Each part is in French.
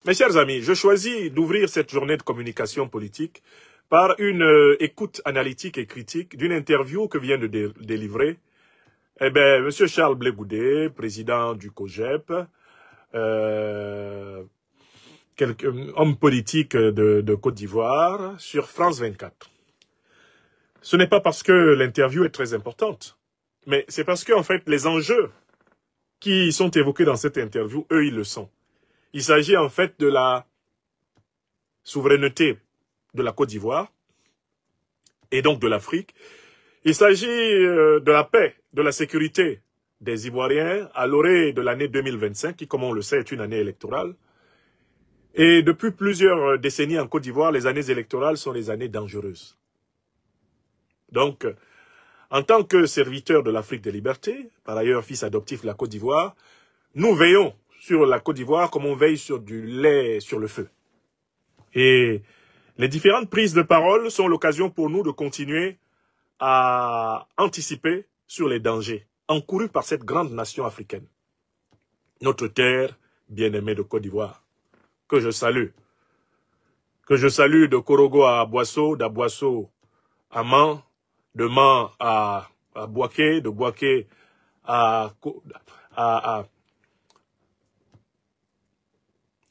Mes chers amis, je choisis d'ouvrir cette journée de communication politique par une écoute analytique et critique d'une interview que vient de délivrer M. Charles Blé Goudé, président du COJEP, homme politique de Côte d'Ivoire, sur France 24. Ce n'est pas parce que l'interview est très importante, mais c'est parce que, en fait, les enjeux qui sont évoqués dans cette interview, eux, ils le sont. Il s'agit en fait de la souveraineté de la Côte d'Ivoire et donc de l'Afrique. Il s'agit de la paix, de la sécurité des Ivoiriens à l'orée de l'année 2025, qui, comme on le sait, est une année électorale. Et depuis plusieurs décennies en Côte d'Ivoire, les années électorales sont les années dangereuses. Donc, en tant que serviteur de l'Afrique des libertés, par ailleurs fils adoptif de la Côte d'Ivoire, nous veillons sur la Côte d'Ivoire comme on veille sur du lait sur le feu. Et les différentes prises de parole sont l'occasion pour nous de continuer à anticiper sur les dangers encourus par cette grande nation africaine. Notre terre bien-aimée de Côte d'Ivoire, que je salue. Que je salue de Korogo à Boasso, d'Aboasso à Man, de Man à Boaké, de Boaké à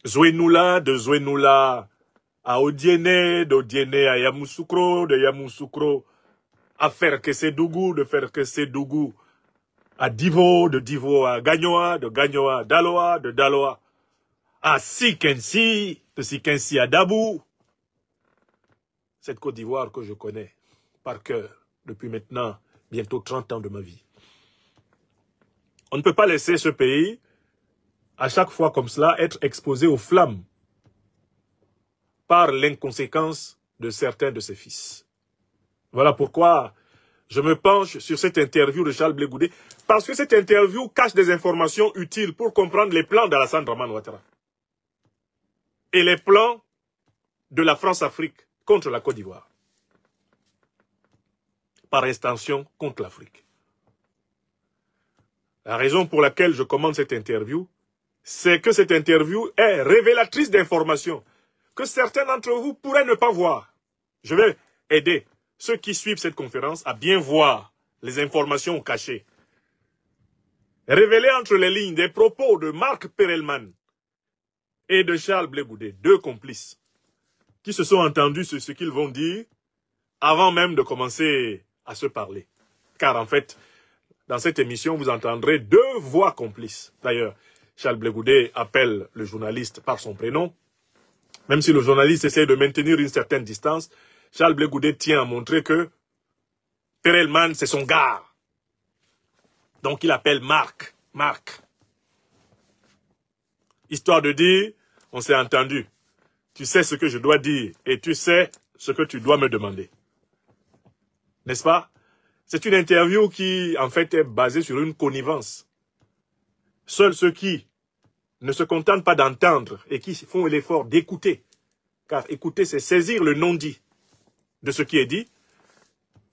Zouenoula, de Zouenoula à Odiéné, d'Odiéné à Yamoussoukro, de Yamoussoukro à Ferkessédougou, de Ferkessédougou à Divo, de Divo à Gagnoa, de Gagnoa à Daloa, de Daloa à Sikensi, de Sikensi à Dabou. Cette Côte d'Ivoire que je connais par cœur depuis maintenant bientôt 30 ans de ma vie. On ne peut pas laisser ce pays à chaque fois comme cela, être exposé aux flammes par l'inconséquence de certains de ses fils. Voilà pourquoi je me penche sur cette interview de Charles Blé Goudé, parce que cette interview cache des informations utiles pour comprendre les plans d'Alassane Dramane Ouattara et les plans de la France-Afrique contre la Côte d'Ivoire, par extension contre l'Afrique. La raison pour laquelle je commande cette interview, c'est que cette interview est révélatrice d'informations que certains d'entre vous pourraient ne pas voir. Je vais aider ceux qui suivent cette conférence à bien voir les informations cachées. Révélées entre les lignes des propos de Marc Perelman et de Charles Blé Goudé, deux complices, qui se sont entendus sur ce qu'ils vont dire avant même de commencer à se parler. Car en fait, dans cette émission, vous entendrez deux voix complices. D'ailleurs, Charles Blé Goudé appelle le journaliste par son prénom. Même si le journaliste essaie de maintenir une certaine distance, Charles Blé Goudé tient à montrer que Perelman, c'est son gars. Donc il appelle Marc. Histoire de dire, on s'est entendu. Tu sais ce que je dois dire et tu sais ce que tu dois me demander. N'est-ce pas? C'est une interview qui, en fait, est basée sur une connivence. Seuls ceux qui ne se contentent pas d'entendre et qui font l'effort d'écouter, car écouter, c'est saisir le non-dit de ce qui est dit,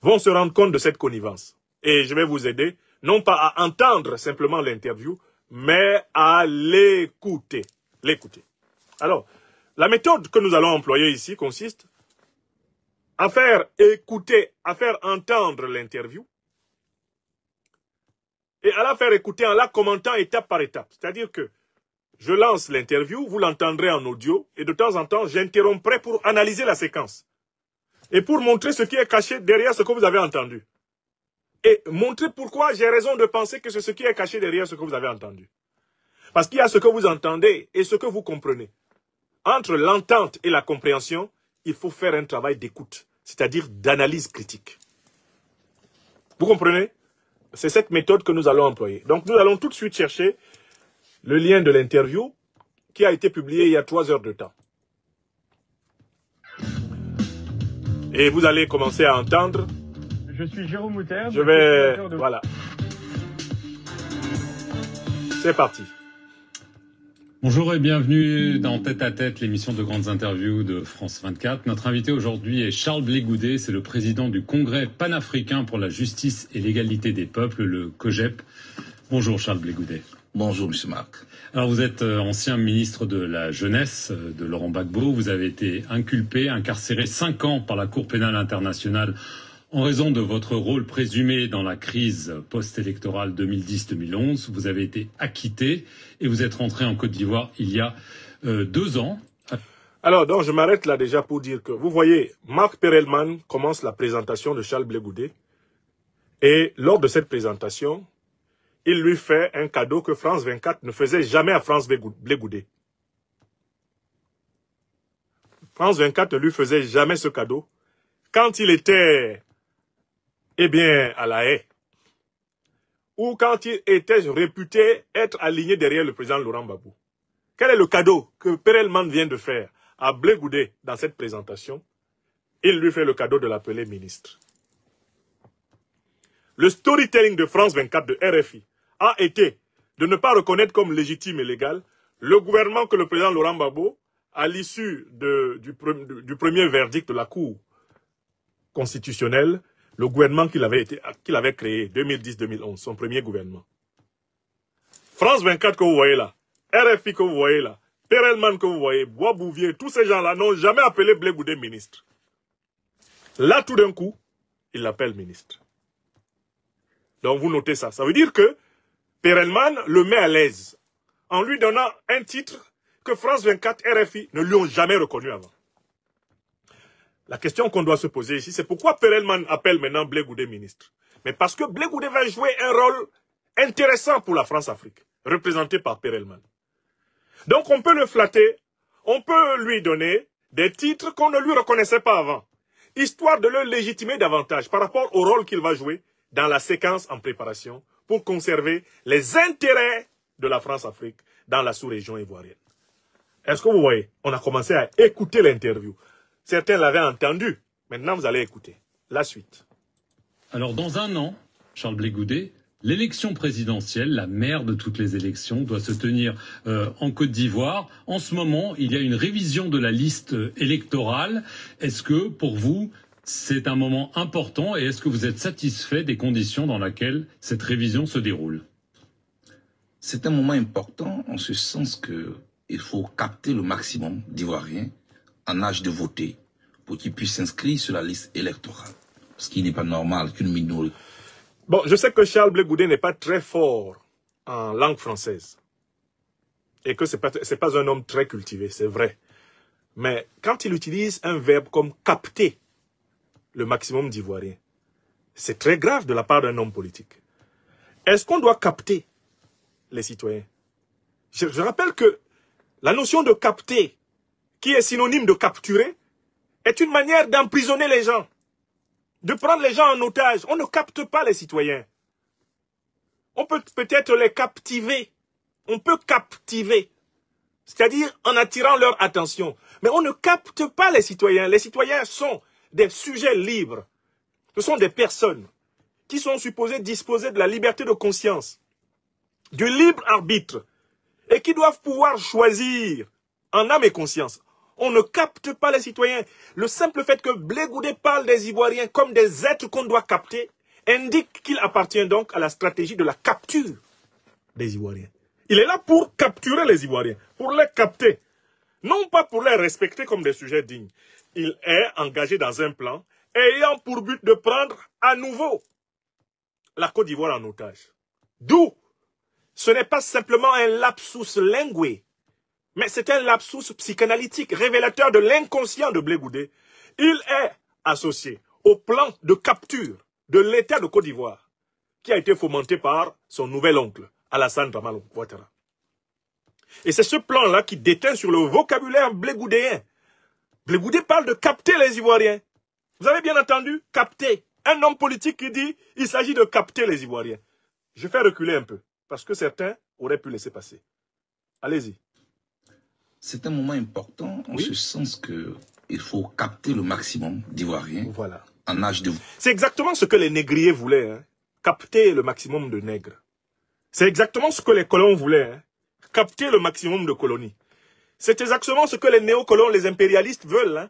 vont se rendre compte de cette connivence. Et je vais vous aider, non pas à entendre simplement l'interview, mais à l'écouter. Alors, la méthode que nous allons employer ici consiste à faire écouter, à faire entendre l'interview, et à la faire écouter en la commentant étape par étape. C'est-à-dire que je lance l'interview, vous l'entendrez en audio, et de temps en temps, j'interromprai pour analyser la séquence. Et pour montrer ce qui est caché derrière ce que vous avez entendu. Et montrer pourquoi j'ai raison de penser que c'est ce qui est caché derrière ce que vous avez entendu. Parce qu'il y a ce que vous entendez et ce que vous comprenez. Entre l'entente et la compréhension, il faut faire un travail d'écoute, c'est-à-dire d'analyse critique. Vous comprenez? C'est cette méthode que nous allons employer. Donc nous allons tout de suite chercher le lien de l'interview qui a été publié il y a 3 heures de temps. Et vous allez commencer à entendre. Je suis Jérôme Mouter. Je vais... Voilà. C'est parti. Bonjour et bienvenue dans Tête à Tête, l'émission de grandes interviews de France 24. Notre invité aujourd'hui est Charles Blé Goudé, c'est le président du Congrès panafricain pour la justice et l'égalité des peuples, le COJEP. Bonjour Charles Blé Goudé. Bonjour, M. Marc. Alors, vous êtes ancien ministre de la Jeunesse de Laurent Gbagbo. Vous avez été inculpé, incarcéré 5 ans par la Cour pénale internationale en raison de votre rôle présumé dans la crise post-électorale 2010-2011. Vous avez été acquitté et vous êtes rentré en Côte d'Ivoire il y a 2 ans. Alors, donc, je m'arrête là déjà pour dire que, vous voyez, Marc Perelman commence la présentation de Charles Blé Goudé. Et lors de cette présentation, il lui fait un cadeau que France 24 ne faisait jamais à France Blé Goudé. France 24 ne lui faisait jamais ce cadeau quand il était, eh bien, à La Haye, ou quand il était réputé être aligné derrière le président Laurent Gbagbo. Quel est le cadeau que Perelman vient de faire à Blé Goudé dans cette présentation? Il lui fait le cadeau de l'appeler ministre. Le storytelling de France 24 de RFI a été de ne pas reconnaître comme légitime et légal le gouvernement que le président Laurent Gbagbo, à l'issue du premier verdict de la Cour constitutionnelle, le gouvernement qu'il avait créé, 2010-2011, son premier gouvernement. France 24 que vous voyez là, RFI que vous voyez là, Perelman que vous voyez, Bois Bouvier, tous ces gens-là n'ont jamais appelé Blé Goudé ministre. Là, tout d'un coup, il l'appelle ministre. Donc vous notez ça. Ça veut dire que Perelman le met à l'aise en lui donnant un titre que France 24 RFI ne lui ont jamais reconnu avant. La question qu'on doit se poser ici, c'est pourquoi Perelman appelle maintenant Blé Goudé ministre. Mais parce que Blé Goudé va jouer un rôle intéressant pour la France-Afrique, représenté par Perelman. Donc on peut le flatter, on peut lui donner des titres qu'on ne lui reconnaissait pas avant, histoire de le légitimer davantage par rapport au rôle qu'il va jouer dans la séquence en préparation pour conserver les intérêts de la France-Afrique dans la sous-région ivoirienne. Est-ce que vous voyez? On a commencé à écouter l'interview. Certains l'avaient entendu. Maintenant, vous allez écouter. La suite. Alors, dans 1 an, Charles Blé Goudé, l'élection présidentielle, la mère de toutes les élections, doit se tenir en Côte d'Ivoire. En ce moment, il y a une révision de la liste électorale. Est-ce que, pour vous, c'est un moment important et est-ce que vous êtes satisfait des conditions dans lesquelles cette révision se déroule? C'est un moment important en ce sens qu'il faut capter le maximum d'Ivoiriens en âge de voter pour qu'ils puissent s'inscrire sur la liste électorale. Ce qui n'est pas normal qu'une minorité. Bon, je sais que Charles Blé Goudé n'est pas très fort en langue française et que c'est pas un homme très cultivé, c'est vrai. Mais quand il utilise un verbe comme capter le maximum d'Ivoiriens, c'est très grave de la part d'un homme politique. Est-ce qu'on doit capter les citoyens? Je rappelle que la notion de capter, qui est synonyme de capturer, est une manière d'emprisonner les gens, de prendre les gens en otage. On ne capte pas les citoyens. On peut peut-être les captiver. On peut captiver, c'est-à-dire en attirant leur attention. Mais on ne capte pas les citoyens. Les citoyens sont des sujets libres. Ce sont des personnes qui sont supposées disposer de la liberté de conscience, du libre arbitre, et qui doivent pouvoir choisir en âme et conscience. On ne capte pas les citoyens. Le simple fait que Blé Goudé parle des Ivoiriens comme des êtres qu'on doit capter indique qu'il appartient donc à la stratégie de la capture des Ivoiriens. Il est là pour capturer les Ivoiriens, pour les capter, non pas pour les respecter comme des sujets dignes. Il est engagé dans un plan ayant pour but de prendre à nouveau la Côte d'Ivoire en otage. D'où ce n'est pas simplement un lapsus lingué, mais c'est un lapsus psychanalytique révélateur de l'inconscient de Blé Goudé. Il est associé au plan de capture de l'État de Côte d'Ivoire qui a été fomenté par son nouvel oncle, Alassane Dramane Ouattara. Et c'est ce plan-là qui déteint sur le vocabulaire blégoudéen. Blé Goudé parle de capter les Ivoiriens. Vous avez bien entendu? Capter. Un homme politique qui dit il s'agit de capter les Ivoiriens. Je fais reculer un peu, parce que certains auraient pu laisser passer. Allez-y. C'est un moment important en ce sens qu'il faut capter le maximum d'Ivoiriens en âge de... C'est exactement ce que les négriers voulaient, hein? Capter le maximum de nègres. C'est exactement ce que les colons voulaient, hein? Capter le maximum de colonies. C'est exactement ce que les néocolons, les impérialistes veulent, hein?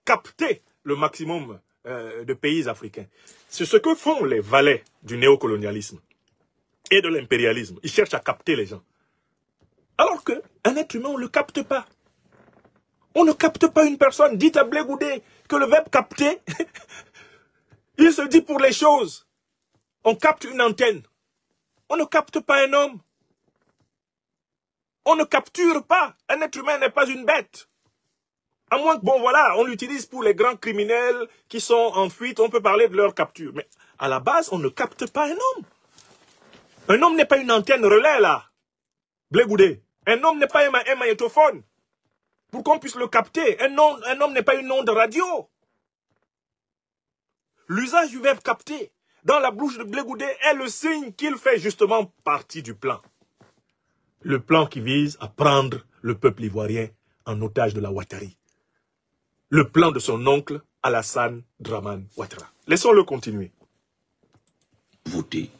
Capter le maximum de pays africains. C'est ce que font les valets du néocolonialisme. et de l'impérialisme. Il cherche à capter les gens. Alors qu'un être humain, on ne le capte pas. On ne capte pas une personne. Dites à Blé Goudé que le verbe capter, il se dit pour les choses. On capte une antenne. On ne capte pas un homme. On ne capture pas. Un être humain n'est pas une bête. À moins que, bon voilà, on l'utilise pour les grands criminels qui sont en fuite, on peut parler de leur capture. Mais à la base, on ne capte pas un homme. Un homme n'est pas une antenne relais, là. Blé Goudé. Un homme n'est pas un magnétophone. Pour qu'on puisse le capter. Un homme n'est pas une onde radio. L'usage du verbe capter dans la bouche de Blé Goudé est le signe qu'il fait justement partie du plan. Le plan qui vise à prendre le peuple ivoirien en otage de la Ouattari. Le plan de son oncle Alassane Dramane Ouattara. Laissons-le continuer. Voter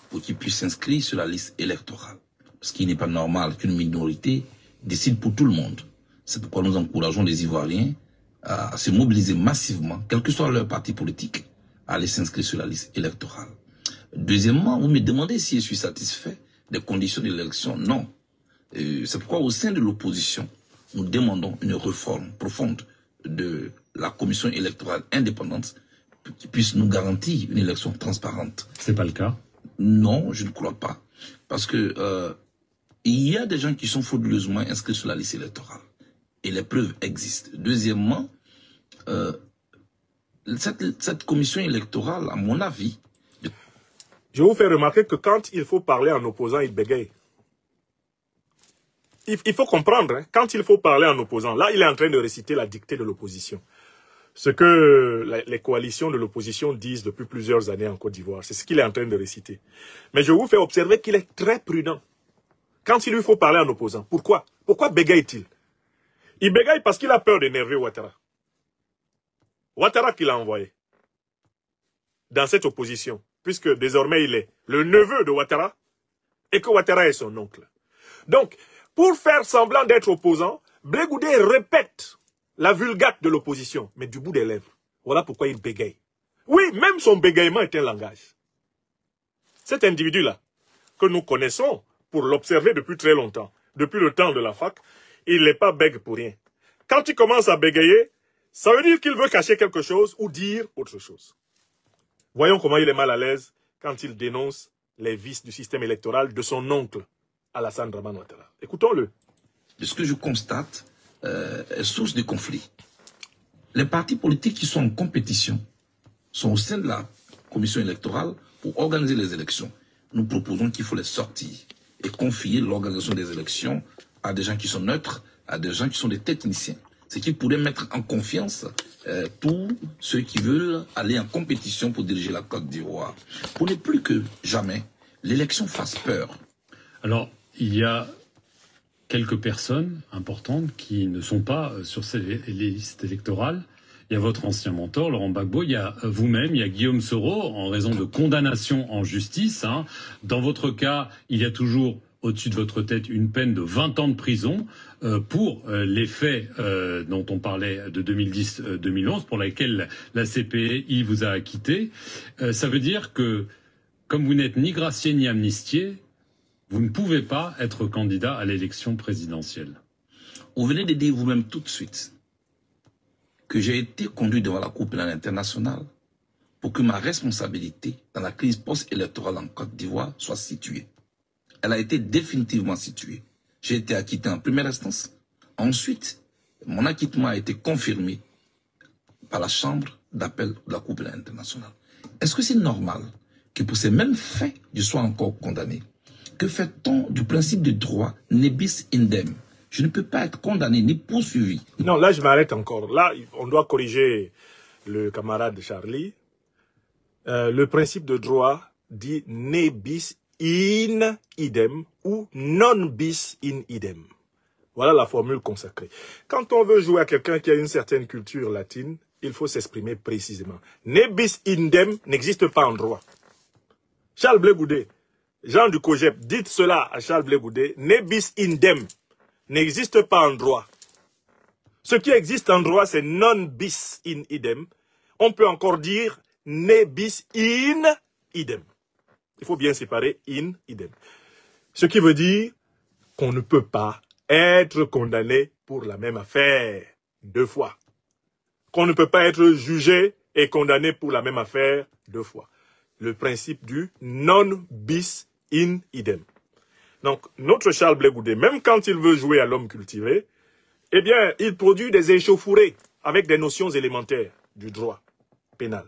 pour qu'il puisse s'inscrire sur la liste électorale. Parce qu'il n'est pas normal qu'une minorité décide pour tout le monde. C'est pourquoi nous encourageons les Ivoiriens à se mobiliser massivement, quel que soit leur parti politique, à aller s'inscrire sur la liste électorale. Deuxièmement, vous me demandez si je suis satisfait des conditions de l'élection. Non. C'est pourquoi au sein de l'opposition, nous demandons une réforme profonde de la commission électorale indépendante qui puisse nous garantir une élection transparente. C'est pas le cas? Non, je ne crois pas. Parce que il y a des gens qui sont frauduleusement inscrits sur la liste électorale. Et les preuves existent. Deuxièmement, cette commission électorale, à mon avis... Je vous fais remarquer que quand il faut parler en opposant, il bégaye. Il faut comprendre, hein, quand il faut parler en opposant, là, il est en train de réciter la dictée de l'opposition. Ce que les coalitions de l'opposition disent depuis plusieurs années en Côte d'Ivoire, c'est ce qu'il est en train de réciter. Mais je vous fais observer qu'il est très prudent quand il lui faut parler en opposant. Pourquoi? Pourquoi bégaye-t-il? Il bégaye parce qu'il a peur d'énerver Ouattara. Ouattara qui l'a envoyé dans cette opposition, puisque désormais il est le neveu de Ouattara et que Ouattara est son oncle. Donc, pour faire semblant d'être opposant, Blé Goudé répète la vulgate de l'opposition, mais du bout des lèvres. Voilà pourquoi il bégaye. Oui, même son bégaiement est un langage. Cet individu-là, que nous connaissons pour l'observer depuis très longtemps, depuis le temps de la fac, il n'est pas bègue pour rien. Quand il commence à bégayer, ça veut dire qu'il veut cacher quelque chose ou dire autre chose. Voyons comment il est mal à l'aise quand il dénonce les vices du système électoral de son oncle, Alassane Dramane Ouattara. Écoutons-le. De ce que je constate, est source de conflit. Les partis politiques qui sont en compétition sont au sein de la commission électorale pour organiser les élections. Nous proposons qu'il faut les sortir et confier l'organisation des élections à des gens qui sont neutres, à des gens qui sont des techniciens. Ce qui pourrait mettre en confiance tous ceux qui veulent aller en compétition pour diriger la Côte d'Ivoire. Pour ne plus que jamais, l'élection fasse peur. Alors, il y a quelques personnes importantes qui ne sont pas sur les listes électorales. Il y a votre ancien mentor, Laurent Gbagbo, il y a vous-même, il y a Guillaume Soro, en raison de condamnation en justice. Hein. Dans votre cas, il y a toujours au-dessus de votre tête une peine de 20 ans de prison pour les faits dont on parlait de 2010-2011, pour lesquels la CPI vous a acquitté. Ça veut dire que, comme vous n'êtes ni gracié ni amnistié, vous ne pouvez pas être candidat à l'élection présidentielle. Vous venez de dire vous-même tout de suite que j'ai été conduit devant la Cour pénale internationale pour que ma responsabilité dans la crise post-électorale en Côte d'Ivoire soit située. Elle a été définitivement située. J'ai été acquitté en première instance. Ensuite, mon acquittement a été confirmé par la Chambre d'appel de la Cour pénale internationale. Est-ce que c'est normal que pour ces mêmes faits, je sois encore condamné? Que fait-on du principe de droit ne bis idem? Je ne peux pas être condamné ni poursuivi. Non, là je m'arrête encore. Là, on doit corriger le camarade Charlie. Le principe de droit dit ne bis in idem ou non bis in idem. Voilà la formule consacrée. Quand on veut jouer à quelqu'un qui a une certaine culture latine, il faut s'exprimer précisément. Ne bis idem n'existe pas en droit. Charles Blé Goudé, Jean du Cogep, dites cela à Charles Blé Goudé, ne bis idem n'existe pas en droit. Ce qui existe en droit, c'est non bis in idem. On peut encore dire ne bis in idem. Il faut bien séparer in, idem. Ce qui veut dire qu'on ne peut pas être condamné pour la même affaire 2 fois. Qu'on ne peut pas être jugé et condamné pour la même affaire 2 fois. Le principe du non bis in idem. Donc, notre Charles Blé Goudé, même quand il veut jouer à l'homme cultivé, eh bien, il produit des échauffourées avec des notions élémentaires du droit pénal.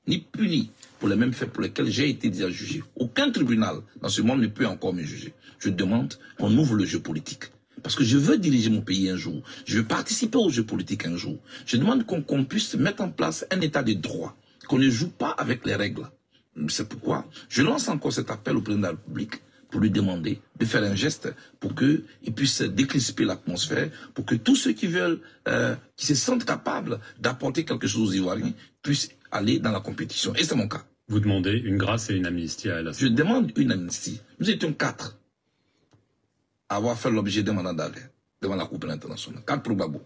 Ni puni pour les mêmes faits pour lesquels j'ai été déjà jugé. Aucun tribunal dans ce monde ne peut encore me juger. Je demande qu'on ouvre le jeu politique. Parce que je veux diriger mon pays un jour. Je veux participer au jeu politique un jour. Je demande qu'on puisse mettre en place un état de droit. Qu'on ne joue pas avec les règles. C'est pourquoi je lance encore cet appel au président de la République pour lui demander de faire un geste pour qu'il puisse décrisper l'atmosphère, pour que tous ceux qui veulent, qui se sentent capables d'apporter quelque chose aux Ivoiriens, puissent aller dans la compétition. Et c'est mon cas. Vous demandez une grâce et une amnistie à Alassane. Je demande une amnistie. Nous étions 4 à avoir fait l'objet d'un mandat d'arrêt devant la Cour pénale internationale. 4 pour Gbagbo.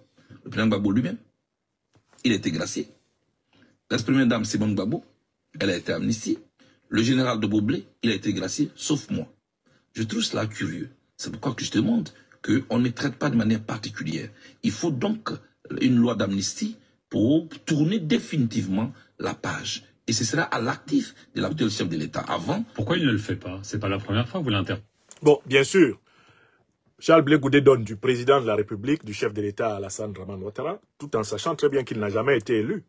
Le président Gbagbo lui-même, il a été gracié. L'ex-première dame Simone Gbagbo, elle a été amnistiée. Le général de Boblé, il a été gracié, sauf moi. Je trouve cela curieux. C'est pourquoi que je demande qu'on ne traite pas de manière particulière. Il faut donc une loi d'amnistie pour tourner définitivement la page. Et ce sera à l'actif de l'actuel chef de l'État. Avant... Pourquoi il ne le fait pas? C'est pas la première fois que vous l'interpellez. Bon, bien sûr, Charles Blé Goudé donne du président de la République, du chef de l'État Alassane Dramane Ouattara, tout en sachant très bien qu'il n'a jamais été élu.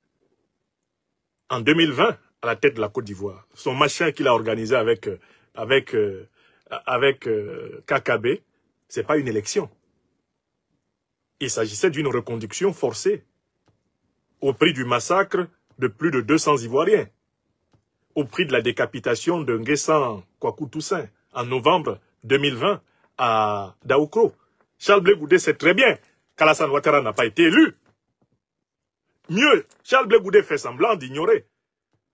En 2020, à la tête de la Côte d'Ivoire, son machin qu'il a organisé avec KKB, c'est pas une élection. Il s'agissait d'une reconduction forcée au prix du massacre de plus de 200 Ivoiriens, au prix de la décapitation de Nguessan Kwaku Toussaint en novembre 2020 à Daoukro. Charles Blé Goudé sait très bien qu'Alassane Ouattara n'a pas été élu. Mieux, Charles Blé Goudé fait semblant d'ignorer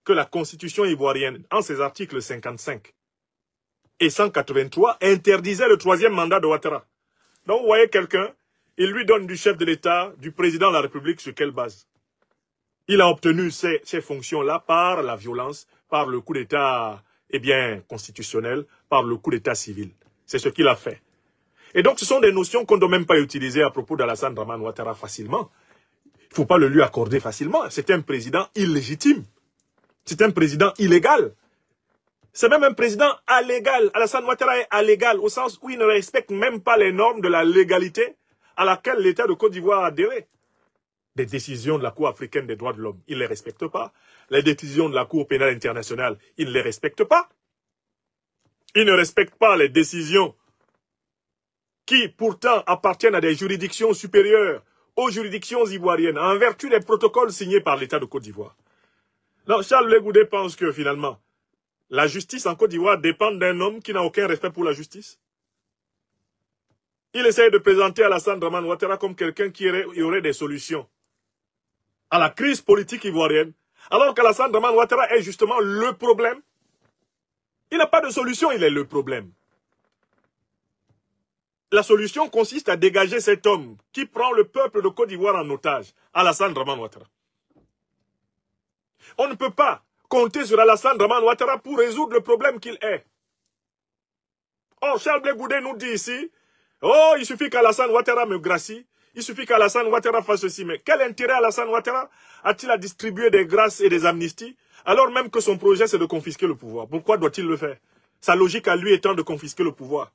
que la Constitution ivoirienne, en ses articles 55 et 183, interdisait le 3e mandat de Ouattara. Donc vous voyez quelqu'un, il lui donne du chef de l'État, du président de la République, sur quelle base? Il a obtenu ces fonctions-là par la violence, par le coup d'État constitutionnel, par le coup d'État civil. C'est ce qu'il a fait. Et donc ce sont des notions qu'on ne doit même pas utiliser à propos d'Alassane Dramane Ouattara facilement. Il ne faut pas le lui accorder facilement. C'est un président illégitime. C'est un président illégal. C'est même un président allégal. Alassane Ouattara est allégal au sens où il ne respecte même pas les normes de la légalité à laquelle l'État de Côte d'Ivoire a adhéré. Des décisions de la Cour africaine des droits de l'homme, il ne les respecte pas. Les décisions de la Cour pénale internationale, il ne les respecte pas. Il ne respecte pas les décisions qui, pourtant, appartiennent à des juridictions supérieures aux juridictions ivoiriennes, en vertu des protocoles signés par l'État de Côte d'Ivoire. Non, Charles Blé Goudé pense que, finalement, la justice en Côte d'Ivoire dépend d'un homme qui n'a aucun respect pour la justice. Il essaie de présenter Alassane Dramane Ouattara comme quelqu'un qui aurait des solutions à la crise politique ivoirienne, alors qu'Alassane Dramane Ouattara est justement le problème. Il n'a pas de solution, il est le problème. La solution consiste à dégager cet homme qui prend le peuple de Côte d'Ivoire en otage, Alassane Dramane Ouattara. On ne peut pas compter sur Alassane Dramane Ouattara pour résoudre le problème qu'il est. Or, Charles Blé Goudé nous dit ici, oh, il suffit qu'Alassane Ouattara me gracie, il suffit qu'Alassane Ouattara fasse ceci. Mais quel intérêt Alassane Ouattara a-t-il à distribuer des grâces et des amnisties, alors même que son projet c'est de confisquer le pouvoir? Pourquoi doit-il le faire? Sa logique à lui étant de confisquer le pouvoir.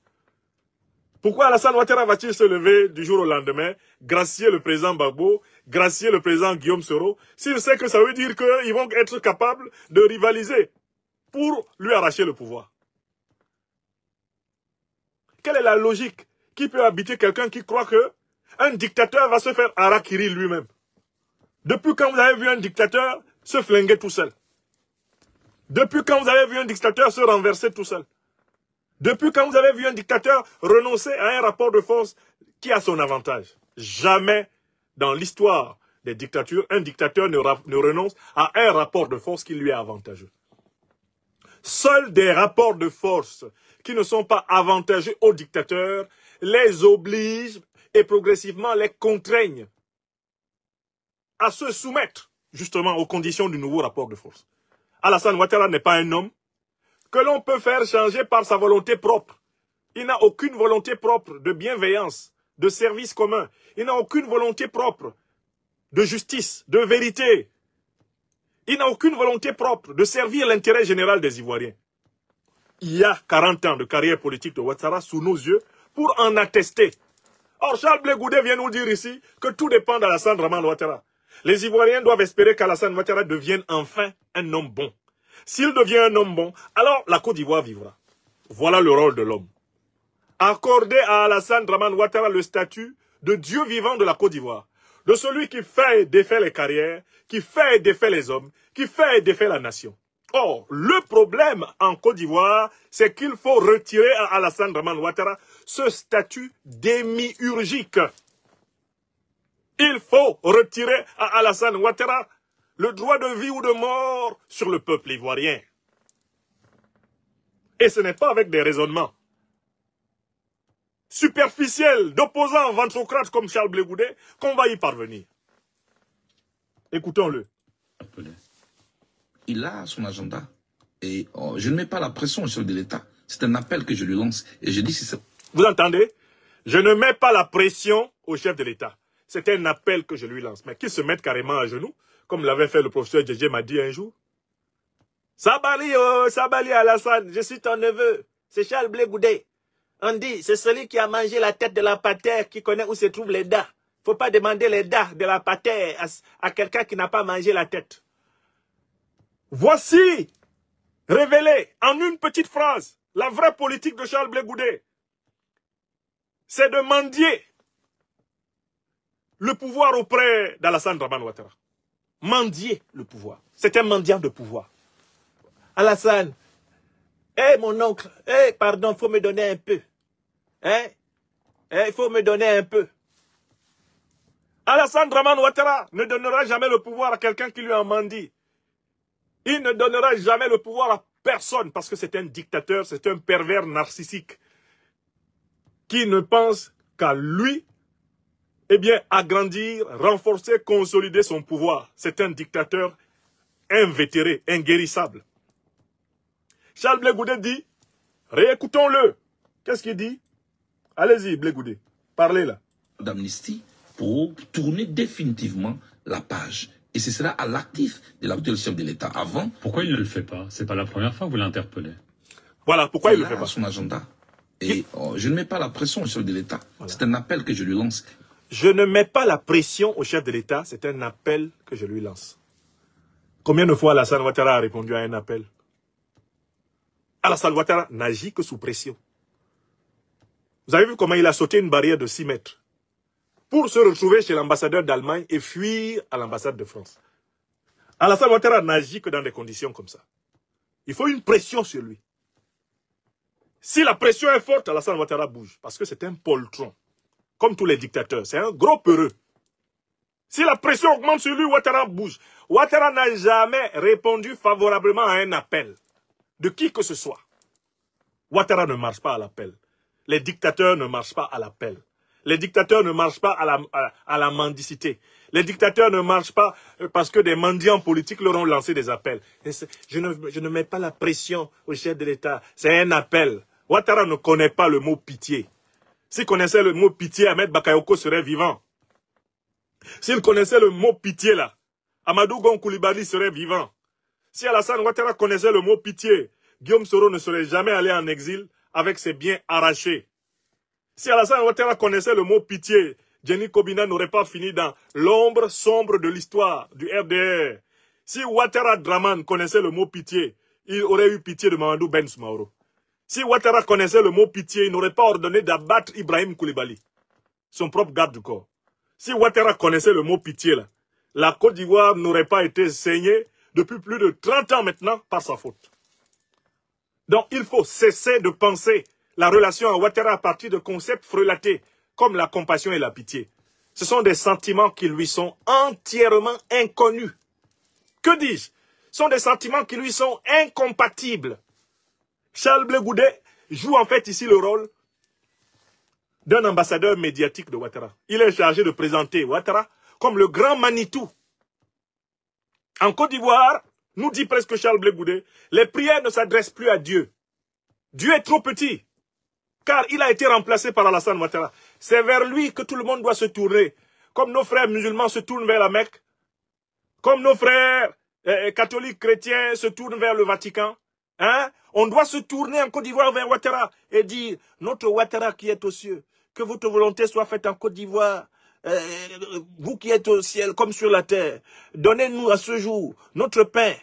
Pourquoi Alassane Ouattara va-t-il se lever du jour au lendemain, gracier le président Gbagbo, gracier le président Guillaume Soro, s'il sait que ça veut dire qu'ils vont être capables de rivaliser pour lui arracher le pouvoir? Quelle est la logique qui peut habiter quelqu'un qui croit que un dictateur va se faire harakiri lui-même? Depuis quand vous avez vu un dictateur se flinguer tout seul? Depuis quand vous avez vu un dictateur se renverser tout seul? Depuis quand vous avez vu un dictateur renoncer à un rapport de force qui a son avantage? Jamais dans l'histoire des dictatures, un dictateur ne renonce à un rapport de force qui lui est avantageux. Seuls des rapports de force qui ne sont pas avantageux aux dictateurs les obligent et progressivement les contraignent à se soumettre justement aux conditions du nouveau rapport de force. Alassane Ouattara n'est pas un homme que l'on peut faire changer par sa volonté propre. Il n'a aucune volonté propre de bienveillance, de service commun. Il n'a aucune volonté propre de justice, de vérité. Il n'a aucune volonté propre de servir l'intérêt général des Ivoiriens. Il y a 40 ans de carrière politique de Ouattara sous nos yeux pour en attester. Or, Charles Blé Goudé vient nous dire ici que tout dépend d'Alassane Dramane Ouattara. Les Ivoiriens doivent espérer qu'Alassane Ouattara devienne enfin un homme bon. S'il devient un homme bon, alors la Côte d'Ivoire vivra. Voilà le rôle de l'homme. Accorder à Alassane Dramane Ouattara le statut de Dieu vivant de la Côte d'Ivoire, de celui qui fait et défait les carrières, qui fait et défait les hommes, qui fait et défait la nation. Or, le problème en Côte d'Ivoire, c'est qu'il faut retirer à Alassane Dramane Ouattara ce statut démiurgique. Il faut retirer à Alassane Ouattara le droit de vie ou de mort sur le peuple ivoirien. Et ce n'est pas avec des raisonnements superficiels d'opposants ventrocrates comme Charles Blé Goudé qu'on va y parvenir. Écoutons-le. Il a son agenda. Et je ne mets pas la pression au chef de l'État. C'est un appel que je lui lance. Et je dis si c'est... Vous entendez? Je ne mets pas la pression au chef de l'État. C'est un appel que je lui lance. Mais qu'il se mette carrément à genoux, comme l'avait fait le professeur Djedje m'a dit un jour. Sabali, oh, Sabali Alassane, je suis ton neveu. C'est Charles Blé Goudé. On dit, c'est celui qui a mangé la tête de la patère qui connaît où se trouvent les dents. Faut pas demander les dents de la patère à quelqu'un qui n'a pas mangé la tête. Voici, révélé en une petite phrase, la vraie politique de Charles Blé Goudé. C'est de mendier le pouvoir auprès d'Alassane Dramane Ouattara. Mendier le pouvoir. C'est un mendiant de pouvoir. Alassane, mon oncle, pardon, il faut me donner un peu. Il faut me donner un peu. Alassane Dramane Ouattara ne donnera jamais le pouvoir à quelqu'un qui lui en mendie. Il ne donnera jamais le pouvoir à personne parce que c'est un dictateur, c'est un pervers narcissique qui ne pense qu'à lui, agrandir, renforcer, consolider son pouvoir. C'est un dictateur invétéré, inguérissable. Charles Blé Goudé dit, réécoutons-le. Qu'est-ce qu'il dit? Allez-y, Blé Goudé, parlez là. D'amnistie pour tourner définitivement la page. Et ce sera à l'actif de l'actuel chef de l'État. Avant... Pourquoi il ne le fait pas? C'est pas la première fois que vous l'interpellez. Voilà, pourquoi il ne le fait pas? Son agenda. Et je ne mets pas la pression au chef de l'État. Voilà. C'est un appel que je lui lance. Je ne mets pas la pression au chef de l'État. C'est un appel que je lui lance. Combien de fois Alassane Ouattara a répondu à un appel? Alassane Ouattara n'agit que sous pression. Vous avez vu comment il a sauté une barrière de 6 mètres pour se retrouver chez l'ambassadeur d'Allemagne et fuir à l'ambassade de France. Alassane Ouattara n'agit que dans des conditions comme ça. Il faut une pression sur lui. Si la pression est forte, Alassane Ouattara bouge. Parce que c'est un poltron. Comme tous les dictateurs. C'est un gros peureux. Si la pression augmente sur lui, Ouattara bouge. Ouattara n'a jamais répondu favorablement à un appel de qui que ce soit. Ouattara ne marche pas à l'appel. Les dictateurs ne marchent pas à l'appel. Les dictateurs ne marchent pas à la mendicité. Les dictateurs ne marchent pas parce que des mendiants politiques leur ont lancé des appels. Je ne mets pas la pression au chef de l'État. C'est un appel. Ouattara ne connaît pas le mot pitié. S'il connaissait le mot pitié, Ahmed Bakayoko serait vivant. S'il connaissait le mot pitié là, Amadou Gon Coulibaly serait vivant. Si Alassane Ouattara connaissait le mot pitié, Guillaume Soro ne serait jamais allé en exil avec ses biens arrachés. Si Alassane Ouattara connaissait le mot pitié, Jenny Kobina n'aurait pas fini dans l'ombre sombre de l'histoire du RDR. Si Ouattara Dramane connaissait le mot pitié, il aurait eu pitié de Mamadou Ben Soumaoro. Si Ouattara connaissait le mot pitié, il n'aurait pas ordonné d'abattre Ibrahim Koulibaly, son propre garde du corps. Si Ouattara connaissait le mot pitié, là, la Côte d'Ivoire n'aurait pas été saignée depuis plus de 30 ans maintenant par sa faute. Donc il faut cesser de penser la relation à Ouattara à partir de concepts frelatés, comme la compassion et la pitié. Ce sont des sentiments qui lui sont entièrement inconnus. Que dis-je? Ce sont des sentiments qui lui sont incompatibles. Charles Blé Goudé joue en fait ici le rôle d'un ambassadeur médiatique de Ouattara. Il est chargé de présenter Ouattara comme le grand Manitou. En Côte d'Ivoire, nous dit presque Charles Blé Goudé, les prières ne s'adressent plus à Dieu. Dieu est trop petit, car il a été remplacé par Alassane Ouattara. C'est vers lui que tout le monde doit se tourner. Comme nos frères musulmans se tournent vers la Mecque, comme nos frères catholiques chrétiens se tournent vers le Vatican, hein? On doit se tourner en Côte d'Ivoire vers Ouattara et dire, notre Ouattara qui est aux cieux, que votre volonté soit faite en Côte d'Ivoire, vous qui êtes au ciel comme sur la terre, donnez-nous à ce jour notre pain,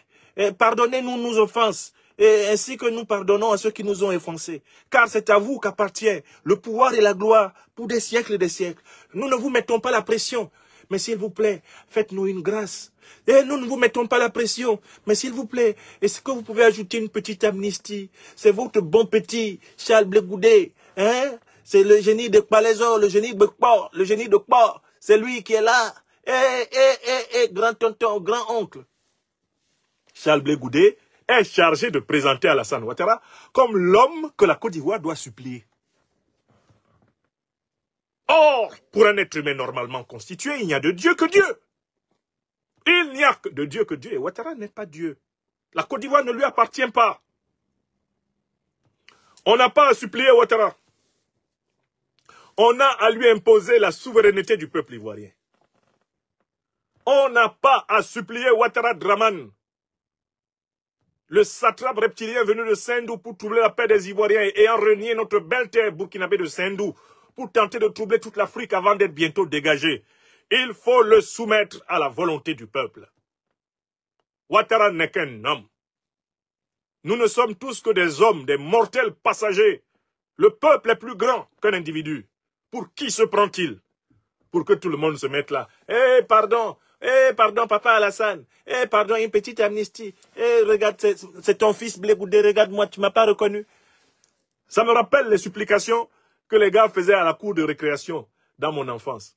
pardonnez-nous nos offenses, ainsi que nous pardonnons à ceux qui nous ont offensés. Car c'est à vous qu'appartient le pouvoir et la gloire pour des siècles et des siècles. Nous ne vous mettons pas la pression, mais s'il vous plaît, faites-nous une grâce. Et nous ne vous mettons pas la pression, mais s'il vous plaît, est-ce que vous pouvez ajouter une petite amnistie? C'est votre bon petit Charles Blé Goudé, hein? C'est le génie de Palaiso, le génie de Kpor, le génie de Kpor. C'est lui qui est là. Grand-tonton, grand-oncle. Charles Blé Goudé est chargé de présenter Alassane Ouattara comme l'homme que la Côte d'Ivoire doit supplier. Or, pour un être humain normalement constitué, il n'y a de Dieu que Dieu. Il n'y a que de Dieu que Dieu. Et Ouattara n'est pas Dieu. La Côte d'Ivoire ne lui appartient pas. On n'a pas à supplier Ouattara. On a à lui imposer la souveraineté du peuple ivoirien. On n'a pas à supplier Ouattara Draman, le satrape reptilien venu de Sendou pour troubler la paix des Ivoiriens et ayant renié notre belle terre burkinabé de Sendou pour tenter de troubler toute l'Afrique avant d'être bientôt dégagé. Il faut le soumettre à la volonté du peuple. Ouattara n'est qu'un homme. Nous ne sommes tous que des hommes, des mortels passagers. Le peuple est plus grand qu'un individu. Pour qui se prend-il? Pour que tout le monde se mette là. Pardon, papa Alassane. Pardon, une petite amnistie. Regarde, c'est ton fils Blé Goudé, regarde-moi, tu m'as pas reconnu. Ça me rappelle les supplications que les gars faisaient à la cour de récréation dans mon enfance.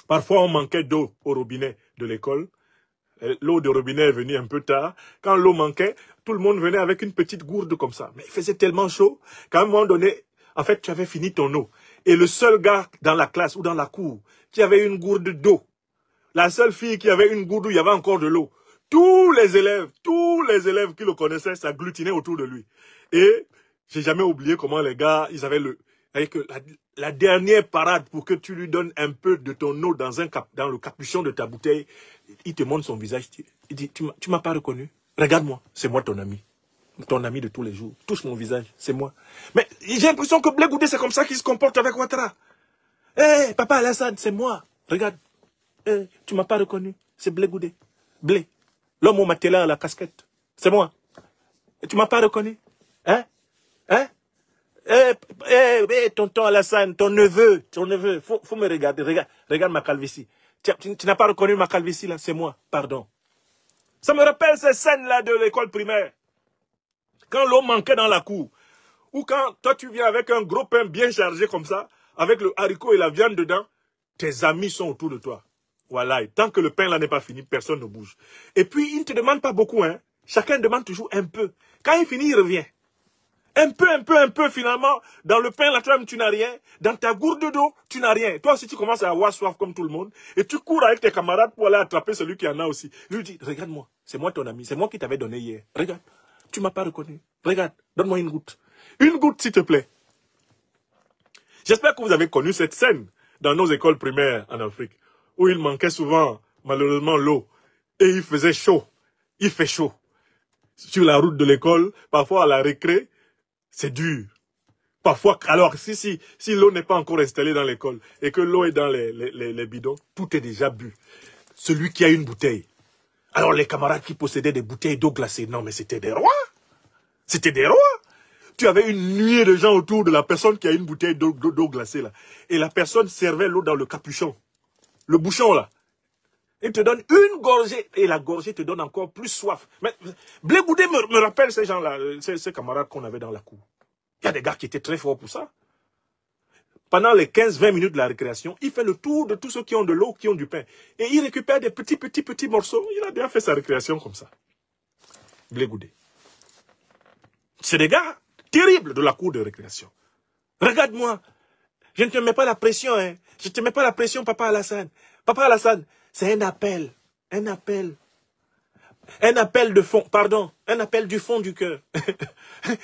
Parfois, on manquait d'eau au robinet de l'école. L'eau de robinet est venue un peu tard. Quand l'eau manquait, tout le monde venait avec une petite gourde comme ça. Mais il faisait tellement chaud qu'à un moment donné, en fait, tu avais fini ton eau. Et le seul gars dans la classe ou dans la cour qui avait une gourde d'eau, la seule fille qui avait une gourde où il y avait encore de l'eau, tous les élèves qui le connaissaient s'agglutinaient autour de lui. Et j'ai jamais oublié comment les gars, ils avaient la dernière parade pour que tu lui donnes un peu de ton eau dans le capuchon de ta bouteille. Il te montre son visage. Il dit, tu m'as pas reconnu? Regarde-moi, c'est moi ton ami. Ton ami de tous les jours. Touche mon visage, c'est moi. Mais j'ai l'impression que Blé Goudé, c'est comme ça qu'il se comporte avec Ouattara. Papa Alassane, c'est moi. Regarde. Tu m'as pas reconnu. C'est Blé Goudé. Blé. L'homme au matelas à la casquette. C'est moi. Et tu m'as pas reconnu? Tonton Alassane, ton neveu. Faut me regarder. Regarde ma calvitie. Tu n'as pas reconnu ma calvitie là? C'est moi. Pardon. Ça me rappelle ces scènes-là de l'école primaire. Quand l'eau manquait dans la cour, ou quand toi tu viens avec un gros pain bien chargé comme ça, avec le haricot et la viande dedans, tes amis sont autour de toi. Voilà, et tant que le pain là n'est pas fini, personne ne bouge. Et puis, il ne te demande pas beaucoup, hein. Chacun demande toujours un peu. Quand il finit, il revient. Un peu, finalement, dans le pain là, toi-même, tu n'as rien. Dans ta gourde d'eau, tu n'as rien. Toi aussi, tu commences à avoir soif comme tout le monde. Et tu cours avec tes camarades pour aller attraper celui qui en a aussi. Lui dit, regarde-moi, c'est moi ton ami, c'est moi qui t'avais donné hier. Regarde. Tu m'as pas reconnu. Regarde, donne-moi une goutte. Une goutte, s'il te plaît. J'espère que vous avez connu cette scène dans nos écoles primaires en Afrique, où il manquait souvent, malheureusement, l'eau. Et il faisait chaud. Il fait chaud. Sur la route de l'école, parfois à la récré, c'est dur. Parfois, alors, si l'eau n'est pas encore installée dans l'école, et que l'eau est dans les bidons, tout est déjà bu. Celui qui a une bouteille. Alors les camarades qui possédaient des bouteilles d'eau glacée, non mais c'était des rois. C'était des rois. Tu avais une nuée de gens autour de la personne qui a une bouteille d'eau glacée là. Et la personne servait l'eau dans le capuchon. Le bouchon là. Il te donne une gorgée. Et la gorgée te donne encore plus soif. Mais Blé Goudé me rappelle ces gens-là, ces camarades qu'on avait dans la cour. Il y a des gars qui étaient très forts pour ça. Pendant les 15-20 minutes de la récréation, il fait le tour de tous ceux qui ont de l'eau, qui ont du pain. Et il récupère des petits morceaux. Il a bien fait sa récréation comme ça. Blé Goudé. C'est des gars terribles de la cour de récréation. Regarde-moi. Je ne te mets pas la pression, hein. Je ne te mets pas la pression, Papa Alassane. Papa Alassane, c'est un appel. Un appel. Un appel de fond, pardon, un appel du fond du cœur.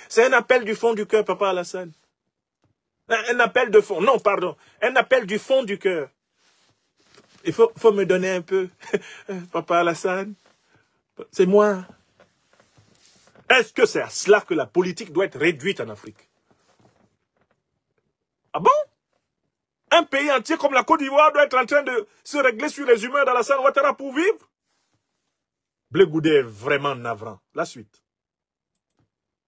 C'est un appel du fond du cœur, Papa Alassane. Un appel de fond, non, pardon, un appel du fond du cœur. Il faut me donner un peu, Papa Alassane. C'est moi. Est-ce que c'est à cela que la politique doit être réduite en Afrique? Ah bon? Un pays entier comme la Côte d'Ivoire doit être en train de se régler sur les humeurs d'Alassane Ouattara pour vivre? Blé Goudé est vraiment navrant. La suite.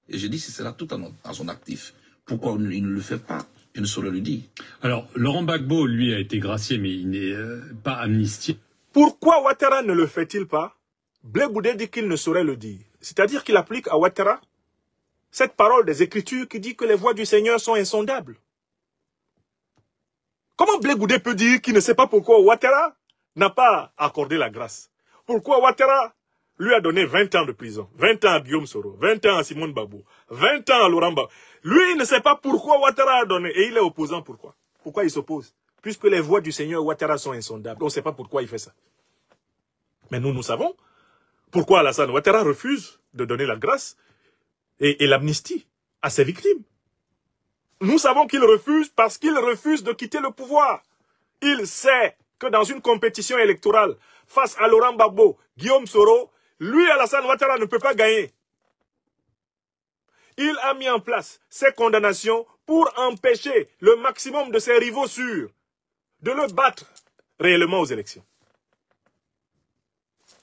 Et je dis, si c'est là tout en son actif, pourquoi il ne le fait pas? Je ne saurais le dire. Alors, Laurent Gbagbo, lui, a été gracié, mais il n'est pas amnistié. Pourquoi Ouattara ne le fait-il pas? Blé Goudé dit qu'il ne saurait le dire. C'est-à-dire qu'il applique à Ouattara cette parole des Écritures qui dit que les voies du Seigneur sont insondables. Comment Blé Goudé peut dire qu'il ne sait pas pourquoi Ouattara n'a pas accordé la grâce? Pourquoi Ouattara lui a donné 20 ans de prison, 20 ans à Guillaume Soro, 20 ans à Simone Gbagbo, 20 ans à Laurent Gbagbo. Lui, il ne sait pas pourquoi Ouattara a donné. Et il est opposant, pourquoi? Pourquoi il s'oppose? Puisque les voies du Seigneur Ouattara sont insondables. On ne sait pas pourquoi il fait ça. Mais nous savons pourquoi Alassane Ouattara refuse de donner la grâce et l'amnistie à ses victimes. Nous savons qu'il refuse parce qu'il refuse de quitter le pouvoir. Il sait que dans une compétition électorale, face à Laurent Gbagbo, Guillaume Soro, lui, Alassane Ouattara, ne peut pas gagner. Il a mis en place ces condamnations pour empêcher le maximum de ses rivaux sûrs de le battre réellement aux élections.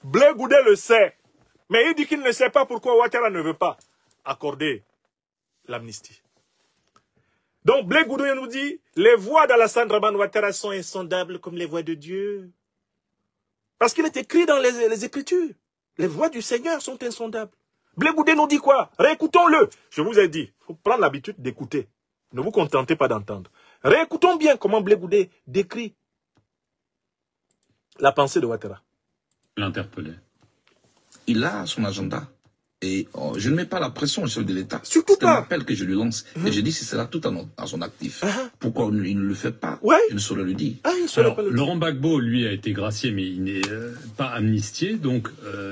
Blé Goudé le sait, mais il dit qu'il ne sait pas pourquoi Ouattara ne veut pas accorder l'amnistie. Donc Blé Goudé nous dit, les voix d'Alassane Draman Ouattara sont insondables comme les voix de Dieu. Parce qu'il est écrit dans les Écritures. Les voix du Seigneur sont insondables. Blé Goudé nous dit quoi? Réécoutons-le. Je vous ai dit, il faut prendre l'habitude d'écouter. Ne vous contentez pas d'entendre. Réécoutons bien comment Blé Goudé décrit la pensée de Ouattara. L'interpellait. Il a son agenda. Et je ne mets pas la pression au chef de l'État. Surtout C'est un pas. appel que je lui lance. Et je dis, si c'est là tout en son actif, pourquoi il ne le fait pas? Ouais. Je ne saurais le dire. Ah, il saurait Alors, pas le dire. Laurent Gbagbo, lui, a été gracié, mais il n'est pas amnistié, donc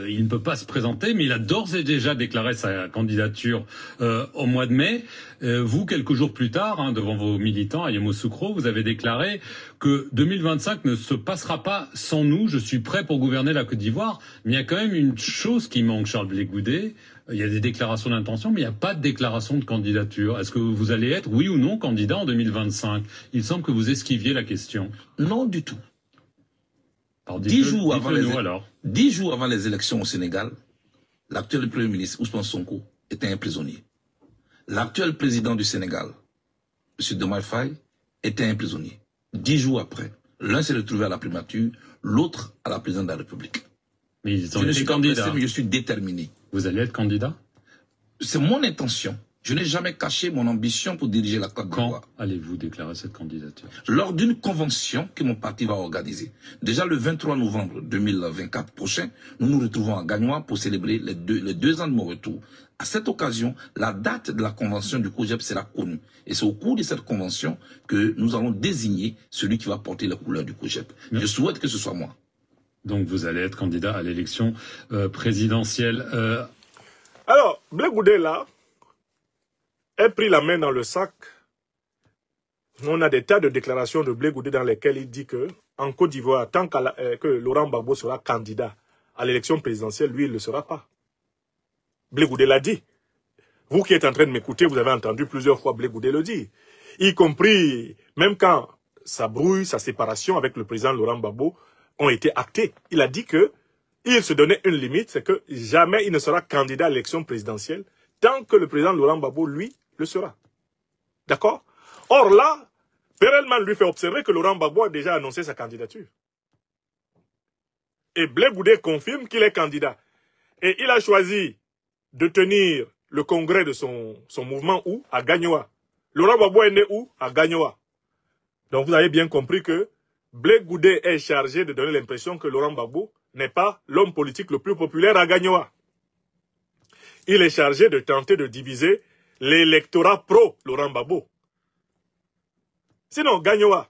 il ne peut pas se présenter, mais il a d'ores et déjà déclaré sa candidature au mois de mai. Vous, quelques jours plus tard, devant vos militants à Yamoussoukro, vous avez déclaré que 2025 ne se passera pas sans nous, je suis prêt pour gouverner la Côte d'Ivoire. Mais il y a quand même une chose qui manque, Charles Blé Goudé. Il y a des déclarations d'intention, mais il n'y a pas de déclaration de candidature. Est-ce que vous allez être, oui ou non, candidat en 2025? Il semble que vous esquiviez la question. Non du tout. Alors, 10 jours avant les élections au Sénégal, l'actuel Premier ministre Ousmane Sonko était un prisonnier. L'actuel président du Sénégal, M. Diomaye Faye, était un prisonnier. 10 jours après, l'un s'est retrouvé à la primature, l'autre à la présidence de la République. Mais ils ont Je ne été suis pas candidats. pressé, mais je suis déterminé. Vous allez être candidat? C'est mon intention. Je n'ai jamais caché mon ambition pour diriger la Côte Quand d'Ivoire. allez-vous déclarer cette candidature? Lors d'une convention que mon parti va organiser. Déjà le 23 novembre 2024 prochain, nous nous retrouvons à Gagnoa pour célébrer les deux ans de mon retour. À cette occasion, la date de la convention du COJEP sera connue. Et c'est au cours de cette convention que nous allons désigner celui qui va porter les couleurs du COJEP. Je souhaite que ce soit moi. Donc vous allez être candidat à l'élection présidentielle. Alors, Blé Goudé, là, a pris la main dans le sac. On a des tas de déclarations de Blé Goudé dans lesquelles il dit que, en Côte d'Ivoire, tant que Laurent Gbagbo sera candidat à l'élection présidentielle, lui, il ne le sera pas. Blé Goudé l'a dit. Vous qui êtes en train de m'écouter, vous avez entendu plusieurs fois Blé Goudé le dire. Y compris, même quand sa brouille, sa séparation avec le président Laurent Gbagbo ont été actées. Il a dit que il se donnait une limite, c'est que jamais il ne sera candidat à l'élection présidentielle tant que le président Laurent Gbagbo, lui, le sera. D'accord? Or là, Perelman lui fait observer que Laurent Gbagbo a déjà annoncé sa candidature. Et Blé Goudé confirme qu'il est candidat. Et il a choisi de tenir le congrès de son mouvement où? À Gagnoa. Laurent Gbagbo est né où? À Gagnoa. Donc vous avez bien compris que Blé Goudé est chargé de donner l'impression que Laurent Gbagbo n'est pas l'homme politique le plus populaire à Gagnoa. Il est chargé de tenter de diviser l'électorat pro-Laurent Gbagbo. Sinon, Gagnoa,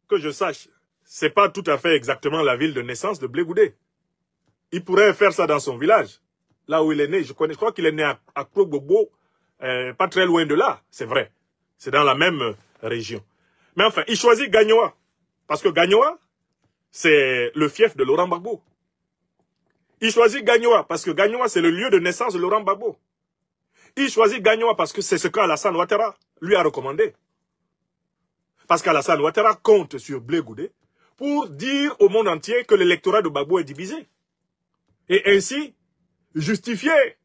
que je sache, c'est pas tout à fait exactement la ville de naissance de Blé Goudé. il pourrait faire ça dans son village, là où il est né. Je crois qu'il est né à Krogbobo, pas très loin de là, c'est vrai. C'est dans la même région. Mais enfin, il choisit Gagnoa. Parce que Gagnoa, c'est le fief de Laurent Gbagbo. Il choisit Gagnoa parce que Gagnoa, c'est le lieu de naissance de Laurent Gbagbo. Il choisit Gagnoa parce que c'est ce qu'Alassane Ouattara lui a recommandé. Parce qu'Alassane Ouattara compte sur Blé Goudé pour dire au monde entier que l'électorat de Gbagbo est divisé. Et ainsi, justifier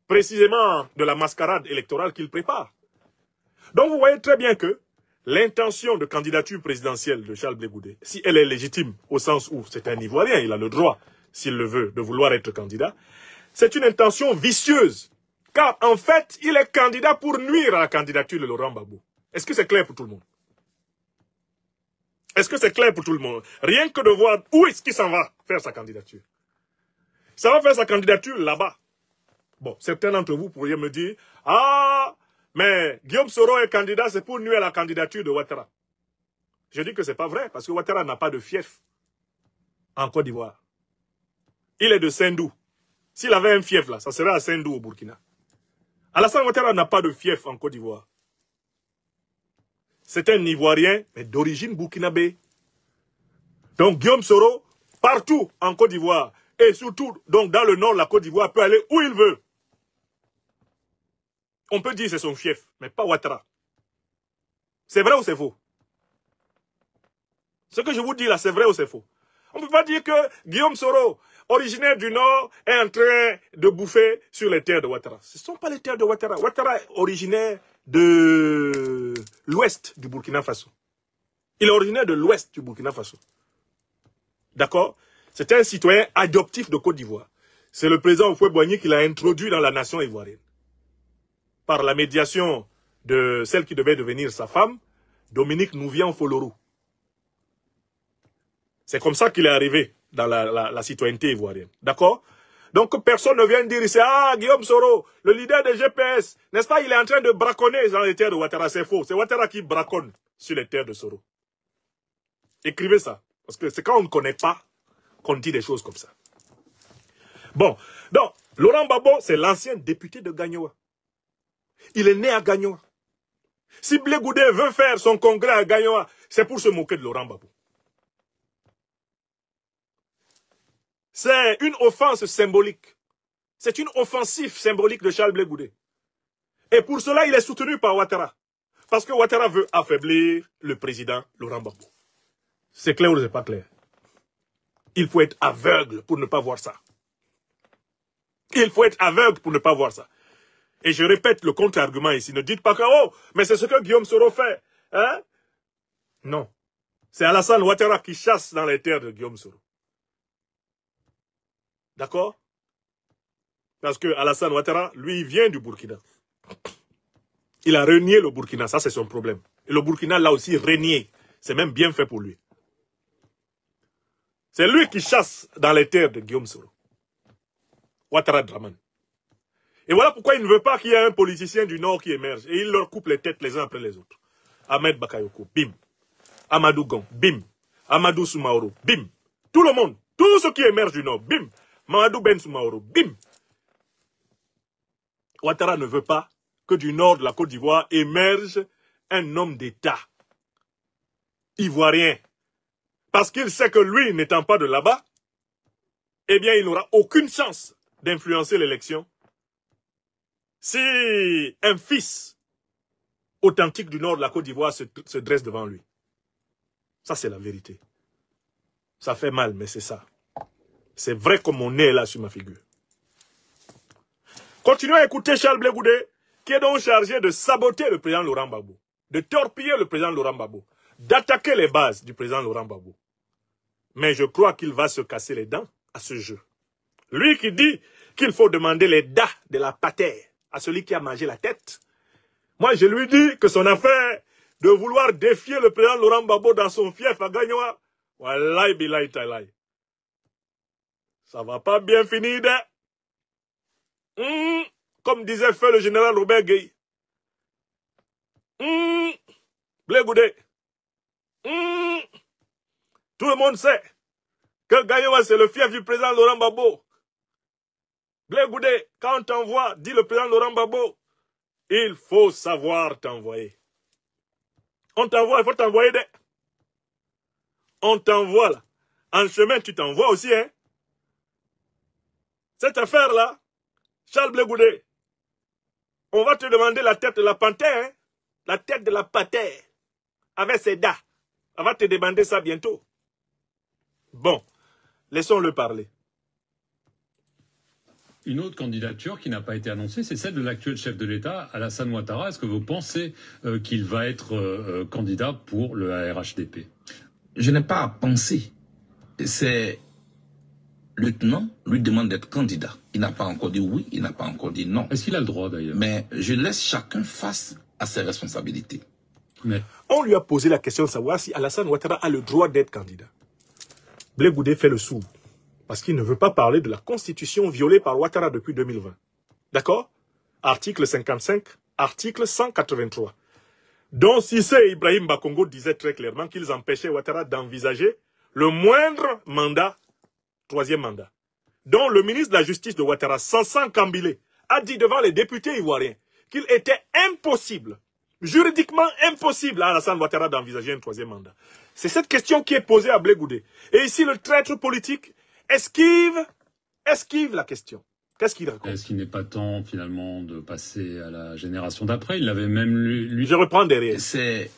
précisément de la mascarade électorale qu'il prépare. Donc vous voyez très bien que l'intention de candidature présidentielle de Charles Blé Goudé, si elle est légitime au sens où c'est un Ivoirien, il a le droit, s'il le veut, de vouloir être candidat, c'est une intention vicieuse. Car en fait, il est candidat pour nuire à la candidature de Laurent Gbagbo. Est-ce que c'est clair pour tout le monde? Est-ce que c'est clair pour tout le monde? Rien que de voir où est-ce qu'il s'en va faire sa candidature. Ça va faire sa candidature là-bas. Bon, certains d'entre vous pourriez me dire, ah, mais Guillaume Soro est candidat, c'est pour nuire à la candidature de Ouattara. Je dis que c'est pas vrai, parce que Ouattara n'a pas de fief en Côte d'Ivoire. Il est de Sendou. S'il avait un fief là, ça serait à Sendou au Burkina. Alassane Ouattara n'a pas de fief en Côte d'Ivoire. C'est un Ivoirien, mais d'origine burkinabé. Donc Guillaume Soro, partout en Côte d'Ivoire, et surtout donc dans le nord de la Côte d'Ivoire, peut aller où il veut. On peut dire que c'est son fief, mais pas Ouattara. C'est vrai ou c'est faux? Ce que je vous dis là, c'est vrai ou c'est faux? On ne peut pas dire que Guillaume Soro, originaire du Nord, est en train de bouffer sur les terres de Ouattara. Ce ne sont pas les terres de Ouattara. Ouattara est originaire de l'ouest du Burkina Faso. Il est originaire de l'ouest du Burkina Faso. D'accord? C'est un citoyen adoptif de Côte d'Ivoire. C'est le président Houphouët-Boigny qui l'a introduit dans la nation ivoirienne. Par la médiation de celle qui devait devenir sa femme, Dominique Nouvian-Folorou. C'est comme ça qu'il est arrivé dans la citoyenneté ivoirienne. D'accord? Donc personne ne vient dire ici, ah, Guillaume Soro, le leader des GPS, n'est-ce pas, il est en train de braconner dans les terres de Ouattara. C'est faux. C'est Ouattara qui braconne sur les terres de Soro. Écrivez ça. Parce que c'est quand on ne connaît pas qu'on dit des choses comme ça. Bon. Donc, Laurent Gbagbo, c'est l'ancien député de Gagnoa. Il est né à Gagnoa. Si Blé Goudé veut faire son congrès à Gagnoa, c'est pour se moquer de Laurent Gbagbo. C'est une offense symbolique. C'est une offensive symbolique de Charles Blé Goudé. Et pour cela, il est soutenu par Ouattara. Parce que Ouattara veut affaiblir le président Laurent Gbagbo. C'est clair ou c'est pas clair? Il faut être aveugle pour ne pas voir ça. Il faut être aveugle pour ne pas voir ça. Et je répète le contre-argument ici. Ne dites pas que, oh, mais c'est ce que Guillaume Soro fait. Hein? Non. C'est Alassane Ouattara qui chasse dans les terres de Guillaume Soro. D'accord? Parce que Alassane Ouattara, lui, il vient du Burkina. Il a renié le Burkina, ça c'est son problème. Et le Burkina l'a aussi renié. C'est même bien fait pour lui. C'est lui qui chasse dans les terres de Guillaume Soro. Ouattara Draman. Et voilà pourquoi il ne veut pas qu'il y ait un politicien du Nord qui émerge. Et il leur coupe les têtes les uns après les autres. Ahmed Bakayoko, bim. Amadou Gon, bim. Amadou Soumaoro, bim. Tout le monde, tous ceux qui émergent du Nord, bim. Mamadou Ben Soumaoro, bim. Ouattara ne veut pas que du nord de la Côte d'Ivoire émerge un homme d'État ivoirien. Parce qu'il sait que lui, n'étant pas de là-bas, eh bien, il n'aura aucune chance d'influencer l'élection si un fils authentique du nord de la Côte d'Ivoire se dresse devant lui. Ça, c'est la vérité. Ça fait mal, mais c'est ça. C'est vrai comme mon nez est là sur ma figure. Continuons à écouter Charles Blé Goudé, qui est donc chargé de saboter le président Laurent Gbagbo, de torpiller le président Laurent Gbagbo, d'attaquer les bases du président Laurent Gbagbo. Mais je crois qu'il va se casser les dents à ce jeu. Lui qui dit qu'il faut demander les das de la patère à celui qui a mangé la tête. Moi, je lui dis que son affaire de vouloir défier le président Laurent Gbagbo dans son fief à Gagnoa, wallahi billahi talahi. Ça va pas bien finir, comme disait fait le général Robert Gueye. Blé Goudé. Tout le monde sait que Gayoua, c'est le fief du président Laurent Gbagbo. Blé Goudé, quand on t'envoie, dit le président Laurent Gbagbo, il faut savoir t'envoyer. On t'envoie, il faut t'envoyer des... On t'envoie là. En chemin, tu t'envoies aussi, hein. Cette affaire-là, Charles Blé Goudé, on va te demander la tête de la panthère, hein. La tête de la panthère. Avec ses dents. On va te demander ça bientôt. Bon, laissons-le parler. Une autre candidature qui n'a pas été annoncée, c'est celle de l'actuel chef de l'État, Alassane Ouattara. Est-ce que vous pensez qu'il va être candidat pour le ARHDP? Je n'ai pas à penser. C'est le lieutenant lui demande d'être candidat. Il n'a pas encore dit oui, il n'a pas encore dit non. Est-ce qu'il a le droit d'ailleurs? Mais je laisse chacun face à ses responsabilités. Mais... On lui a posé la question de savoir si Alassane Ouattara a le droit d'être candidat. Blé Goudé fait le sourd. Parce qu'il ne veut pas parler de la constitution violée par Ouattara depuis 2020. D'accord? Article 55, article 183. dont Cissé Ibrahim Bakongo disait très clairement qu'ils empêchaient Ouattara d'envisager le moindre mandat, troisième mandat. Dont le ministre de la Justice de Ouattara, Sansan Kambilé, a dit devant les députés ivoiriens qu'il était impossible, juridiquement impossible à Alassane Ouattara d'envisager un troisième mandat. C'est cette question qui est posée à Blé Goudé. Et ici, le traître politique esquive la question. Qu'est-ce qu'il raconte? Est-ce qu'il n'est pas temps, finalement, de passer à la génération d'après? Il l'avait même lui... Je reprends derrière. C'est...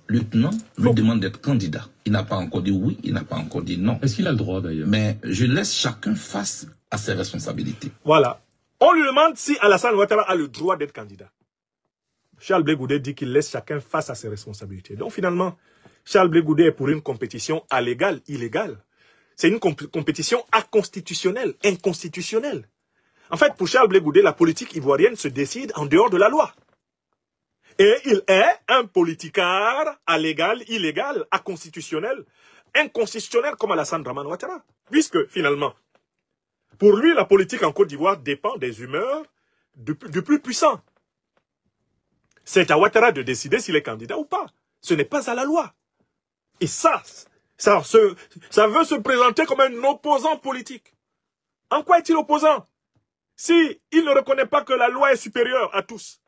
Le lieutenant lui demande d'être candidat. Il n'a pas encore dit oui, il n'a pas encore dit non. Est-ce qu'il a le droit, d'ailleurs? Mais je laisse chacun face à ses responsabilités. Voilà. On lui demande si Alassane Ouattara a le droit d'être candidat. Charles Blé Goudé dit qu'il laisse chacun face à ses responsabilités. Donc finalement, Charles Blé Goudé est pour une compétition allégale, illégale. C'est une compétition inconstitutionnelle, inconstitutionnelle. En fait, pour Charles Blé Goudé, la politique ivoirienne se décide en dehors de la loi. Et il est un politicard allégal, illégal, inconstitutionnel, inconstitutionnel comme Alassane Dramane Ouattara. Puisque finalement, pour lui, la politique en Côte d'Ivoire dépend des humeurs du plus puissant. C'est à Ouattara de décider s'il est candidat ou pas. Ce n'est pas à la loi. Et ça veut se présenter comme un opposant politique. En quoi est-il opposant? Si il ne reconnaît pas que la loi est supérieure à tous,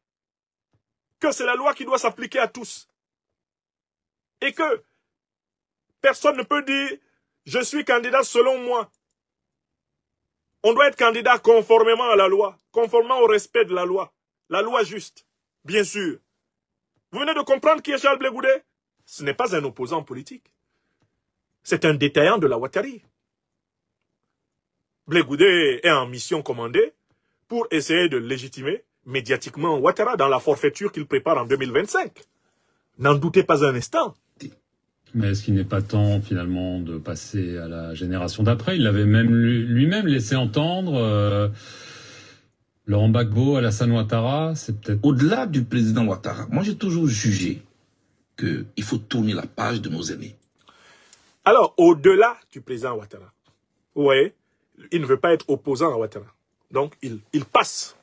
que c'est la loi qui doit s'appliquer à tous, et que personne ne peut dire « je suis candidat selon moi ». On doit être candidat conformément à la loi, conformément au respect de la loi juste, bien sûr. Vous venez de comprendre qui est Charles Blé Goudé? Ce n'est pas un opposant politique. C'est un détaillant de la Ouattari. Blé Goudé est en mission commandée pour essayer de légitimer médiatiquement Ouattara dans la forfaiture qu'il prépare en 2025. N'en doutez pas un instant. Mais est-ce qu'il n'est pas temps, finalement, de passer à la génération d'après? Il l'avait même lui-même laissé entendre. Laurent Gbagbo, Alassane Ouattara, c'est peut-être... Au-delà du président Ouattara, moi j'ai toujours jugé qu'il faut tourner la page de nos aînés. Alors, au-delà du président Ouattara, vous voyez, il ne veut pas être opposant à Ouattara. Donc, il passe.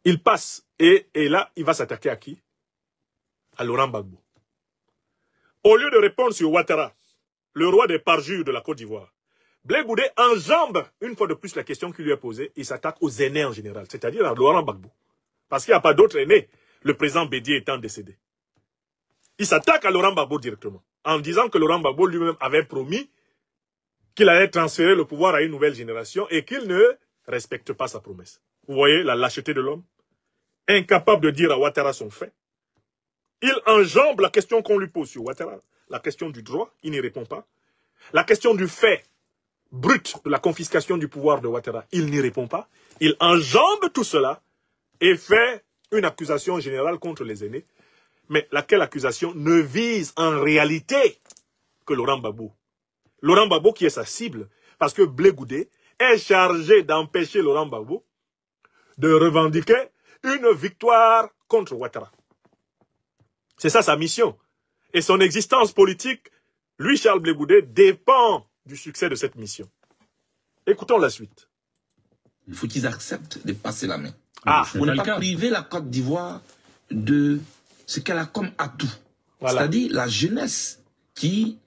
Il passe. Et là, il va s'attaquer à qui? À Laurent Gbagbo. Au lieu de répondre sur Ouattara, le roi des parjures de la Côte d'Ivoire, Blé Goudé enjambe une fois de plus la question qui lui est posée. Il s'attaque aux aînés en général, c'est-à-dire à Laurent Gbagbo. Parce qu'il n'y a pas d'autres aînés, le président Bédié étant décédé. Il s'attaque à Laurent Gbagbo directement, en disant que Laurent Gbagbo lui-même avait promis qu'il allait transférer le pouvoir à une nouvelle génération et qu'il ne respecte pas sa promesse. Vous voyez la lâcheté de l'homme? Incapable de dire à Ouattara son fait. Il enjambe la question qu'on lui pose sur Ouattara. La question du droit, il n'y répond pas. La question du fait brut de la confiscation du pouvoir de Ouattara, il n'y répond pas. Il enjambe tout cela et fait une accusation générale contre les aînés. Mais laquelle accusation ne vise en réalité que Laurent Gbagbo. Laurent Gbagbo qui est sa cible, parce que Blé Goudé est chargé d'empêcher Laurent Gbagbo de revendiquer une victoire contre Ouattara. C'est ça sa mission. Et son existence politique, lui, Charles Blé Goudé, dépend du succès de cette mission. Écoutons la suite. Il faut qu'ils acceptent de passer la main. Pour ne pas priver la Côte d'Ivoire de ce qu'elle a comme atout. Voilà. C'est-à-dire la jeunesse qui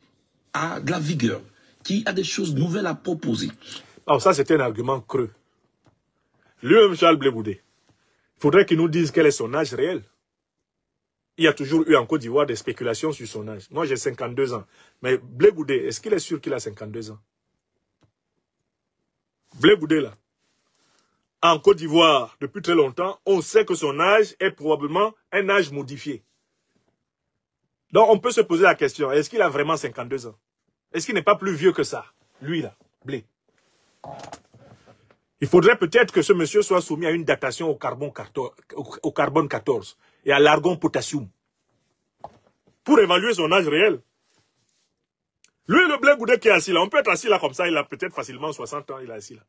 a de la vigueur, qui a des choses nouvelles à proposer. Alors ça, c'était un argument creux. Lui-même, Charles Blé Goudé, il faudrait qu'il nous dise quel est son âge réel. Il y a toujours eu en Côte d'Ivoire des spéculations sur son âge. Moi, j'ai 52 ans. Mais Blé Goudé, est-ce qu'il est sûr qu'il a 52 ans? Blé Goudé, là, en Côte d'Ivoire, depuis très longtemps, on sait que son âge est probablement un âge modifié. Donc, on peut se poser la question, est-ce qu'il a vraiment 52 ans? Est-ce qu'il n'est pas plus vieux que ça? Lui, là, Blé. Il faudrait peut-être que ce monsieur soit soumis à une datation au carbone 14 et à l'argon potassium pour évaluer son âge réel. Lui, le Blé Goudé qui est assis là, on peut être assis là comme ça, il a peut-être facilement 60 ans, il est assis là.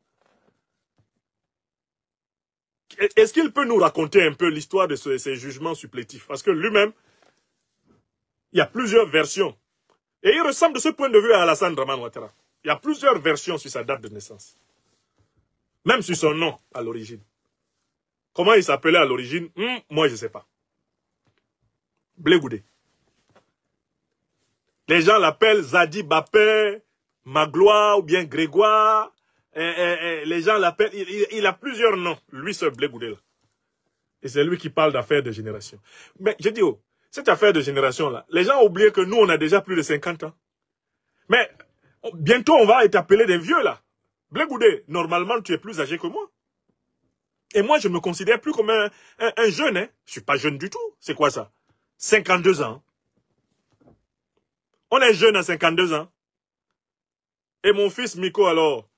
Est-ce qu'il peut nous raconter un peu l'histoire de ces jugements supplétifs? Parce que lui-même, il y a plusieurs versions. Et il ressemble de ce point de vue à Alassane Dramane Ouattara. Il y a plusieurs versions sur sa date de naissance. Même sur son nom à l'origine. Comment il s'appelait à l'origine? Moi, je ne sais pas. Blé Goudé. Les gens l'appellent Zadi Bapé, Magloire ou bien Grégoire. Les gens l'appellent... Il a plusieurs noms, lui, ce Blé Goudé là. Et c'est lui qui parle d'affaires de génération. Mais je dis, oh, cette affaire de génération-là, les gens ont oublié que nous, on a déjà plus de 50 ans. Mais bientôt, on va être appelé des vieux, là. Blé Goudé, normalement, tu es plus âgé que moi. Et moi, je me considère plus comme un jeune. Hein. Je ne suis pas jeune du tout. C'est quoi ça? 52 ans. On est jeune à 52 ans. Et mon fils Miko, alors,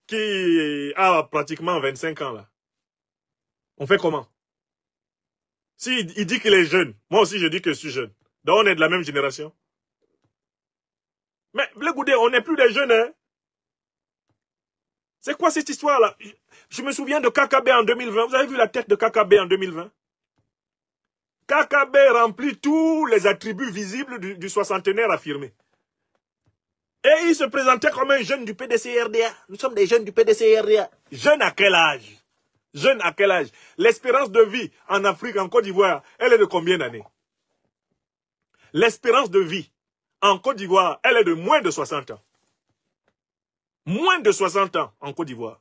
qui a pratiquement 25 ans, là. On fait comment? Si il dit qu'il est jeune, moi aussi je dis que je suis jeune. Donc on est de la même génération. Mais Blé Goudé, on n'est plus des jeunes, hein? C'est quoi cette histoire-là? Je me souviens de KKB en 2020. Vous avez vu la tête de KKB en 2020? KKB remplit tous les attributs visibles du soixantenaire affirmé. Et il se présentait comme un jeune du PDC-RDA. Nous sommes des jeunes du PDC-RDA. Jeune à quel âge? Jeune à quel âge? L'espérance de vie en Afrique, en Côte d'Ivoire, elle est de combien d'années? L'espérance de vie en Côte d'Ivoire, elle est de moins de 60 ans. Moins de 60 ans en Côte d'Ivoire.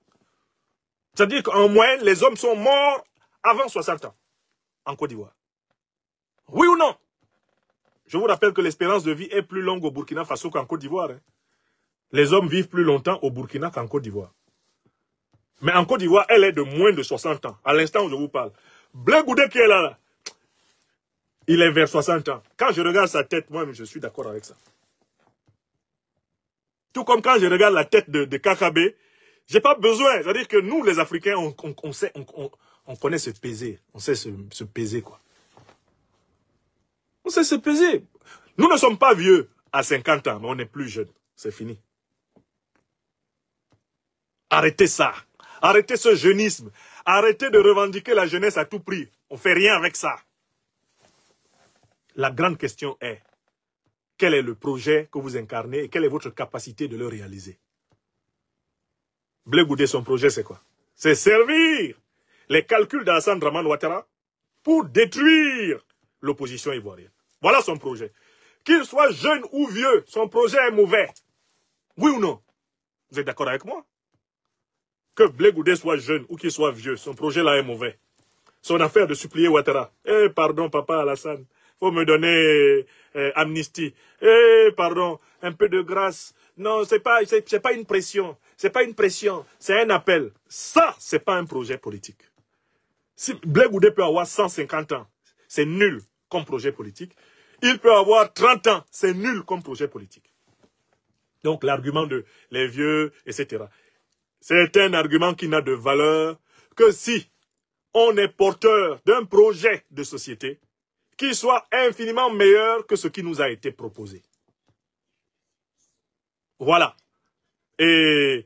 C'est-à-dire qu'en moyenne, les hommes sont morts avant 60 ans en Côte d'Ivoire. Oui ou non? Je vous rappelle que l'espérance de vie est plus longue au Burkina Faso qu'en Côte d'Ivoire. Hein. Les hommes vivent plus longtemps au Burkina qu'en Côte d'Ivoire. Mais en Côte d'Ivoire, elle est de moins de 60 ans. À l'instant où je vous parle. Blé Goudé qui est là, il est vers 60 ans. Quand je regarde sa tête, moi, je suis d'accord avec ça. Tout comme quand je regarde la tête de KKB, j'ai pas besoin. C'est-à-dire que nous, les Africains, on connaît se peser. On sait se peser, quoi. On sait se peser. Nous ne sommes pas vieux à 50 ans, mais on est plus jeunes. C'est fini. Arrêtez ça. Arrêtez ce jeunisme. Arrêtez de revendiquer la jeunesse à tout prix. On ne fait rien avec ça. La grande question est, quel est le projet que vous incarnez et quelle est votre capacité de le réaliser? Blé Goudé, son projet, c'est quoi? C'est servir les calculs d'Alassane Dramane Ouattara pour détruire l'opposition ivoirienne. Voilà son projet. Qu'il soit jeune ou vieux, son projet est mauvais. Oui ou non? Vous êtes d'accord avec moi? Que Blé Goudé soit jeune ou qu'il soit vieux, son projet là est mauvais. Son affaire de supplier Ouattara. Eh, pardon, papa Alassane, faut me donner amnistie. Eh, pardon, un peu de grâce. Non, c'est pas une pression. C'est pas une pression, c'est un appel. Ça, c'est pas un projet politique. Si Blé Goudé peut avoir 150 ans, c'est nul comme projet politique. Il peut avoir 30 ans, c'est nul comme projet politique. Donc l'argument de les vieux, etc. C'est un argument qui n'a de valeur que si on est porteur d'un projet de société qui soit infiniment meilleur que ce qui nous a été proposé. Voilà. Et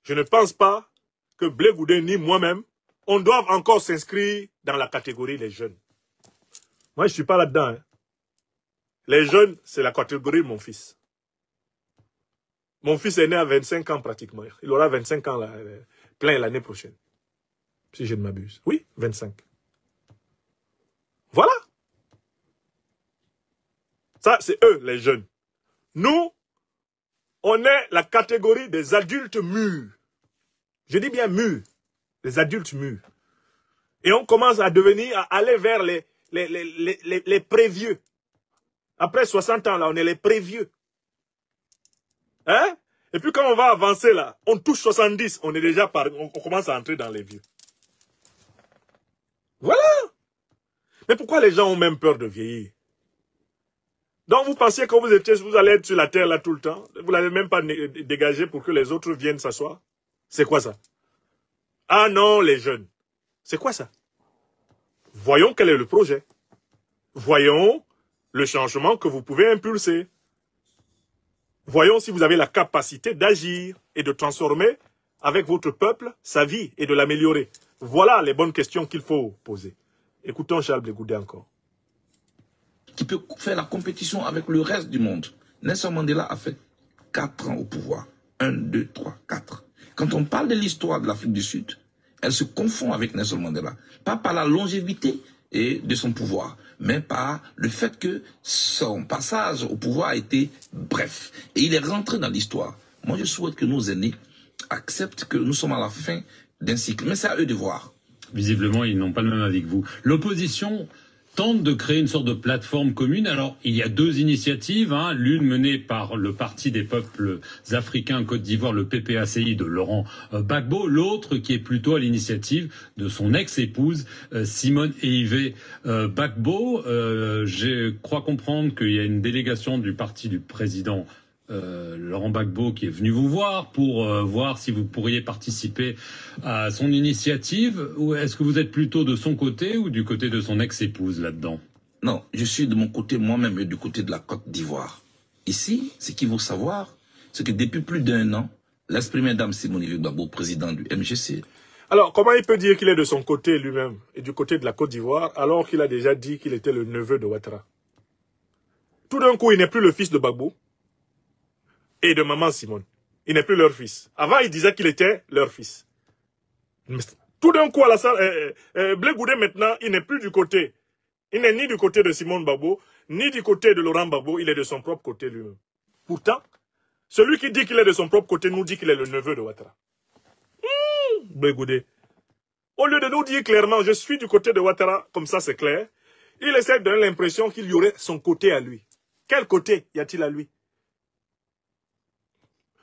je ne pense pas que Blé Goudé ni moi-même, on doit encore s'inscrire dans la catégorie des jeunes. Moi, je ne suis pas là-dedans. Hein. Les jeunes, c'est la catégorie de mon fils. Mon fils est né à 25 ans pratiquement. Il aura 25 ans là, plein l'année prochaine. Si je ne m'abuse. Oui, 25. Voilà. Ça, c'est eux, les jeunes. Nous, on est la catégorie des adultes mûrs. Je dis bien mûrs. Les adultes mûrs. Et on commence à aller vers les prévieux. Après 60 ans, là, on est les prévieux. Hein? Et puis quand on va avancer, là, on touche 70, on est déjà on commence à entrer dans les vieux. Voilà. Mais pourquoi les gens ont même peur de vieillir? Donc vous pensiez que vous allez être sur la terre là tout le temps? Vous n'allez même pas dégager pour que les autres viennent s'asseoir? C'est quoi ça? Ah non, les jeunes. C'est quoi ça? Voyons quel est le projet. Voyons le changement que vous pouvez impulser. Voyons si vous avez la capacité d'agir et de transformer avec votre peuple sa vie et de l'améliorer. Voilà les bonnes questions qu'il faut poser. Écoutons Charles Blé Goudé encore. Qui peut faire la compétition avec le reste du monde. Nelson Mandela a fait 4 ans au pouvoir. 1, 2, 3, 4. Quand on parle de l'histoire de l'Afrique du Sud, elle se confond avec Nelson Mandela. Pas par la longévité de son pouvoir, mais par le fait que son passage au pouvoir a été bref. Et il est rentré dans l'histoire. Moi, je souhaite que nos aînés acceptent que nous sommes à la fin d'un cycle. Mais c'est à eux de voir. Visiblement, ils n'ont pas le même avis que vous. L'opposition tente de créer une sorte de plateforme commune. Alors, il y a 2 initiatives, hein, l'une menée par le Parti des peuples africains Côte d'Ivoire, le PPACI de Laurent Gbagbo, l'autre qui est plutôt à l'initiative de son ex-épouse Simone Eyivé Gbagbo. Je crois comprendre qu'il y a une délégation du parti du président Laurent Gbagbo qui est venu vous voir pour voir si vous pourriez participer à son initiative, ou est-ce que vous êtes plutôt de son côté ou du côté de son ex-épouse là-dedans? Non, je suis de mon côté moi-même et du côté de la Côte d'Ivoire. Ici, ce qu'il faut savoir, c'est que depuis plus d'1 an, l'ex-première dame Simone Eyivé Gbagbo, président du MGC... Alors, comment il peut dire qu'il est de son côté lui-même et du côté de la Côte d'Ivoire alors qu'il a déjà dit qu'il était le neveu de Ouattara? Tout d'un coup, il n'est plus le fils de Gbagbo et de maman Simone. Il n'est plus leur fils. Avant, il disait qu'il était leur fils. Mais tout d'un coup, Blé Goudé, maintenant, il n'est plus du côté. Il n'est ni du côté de Simone Gbagbo, ni du côté de Laurent Gbagbo. Il est de son propre côté lui-même. Pourtant, celui qui dit qu'il est de son propre côté nous dit qu'il est le neveu de Ouattara. Blé Goudé. Au lieu de nous dire clairement, je suis du côté de Ouattara, comme ça c'est clair, il essaie de donner l'impression qu'il y aurait son côté à lui. Quel côté y a-t-il à lui?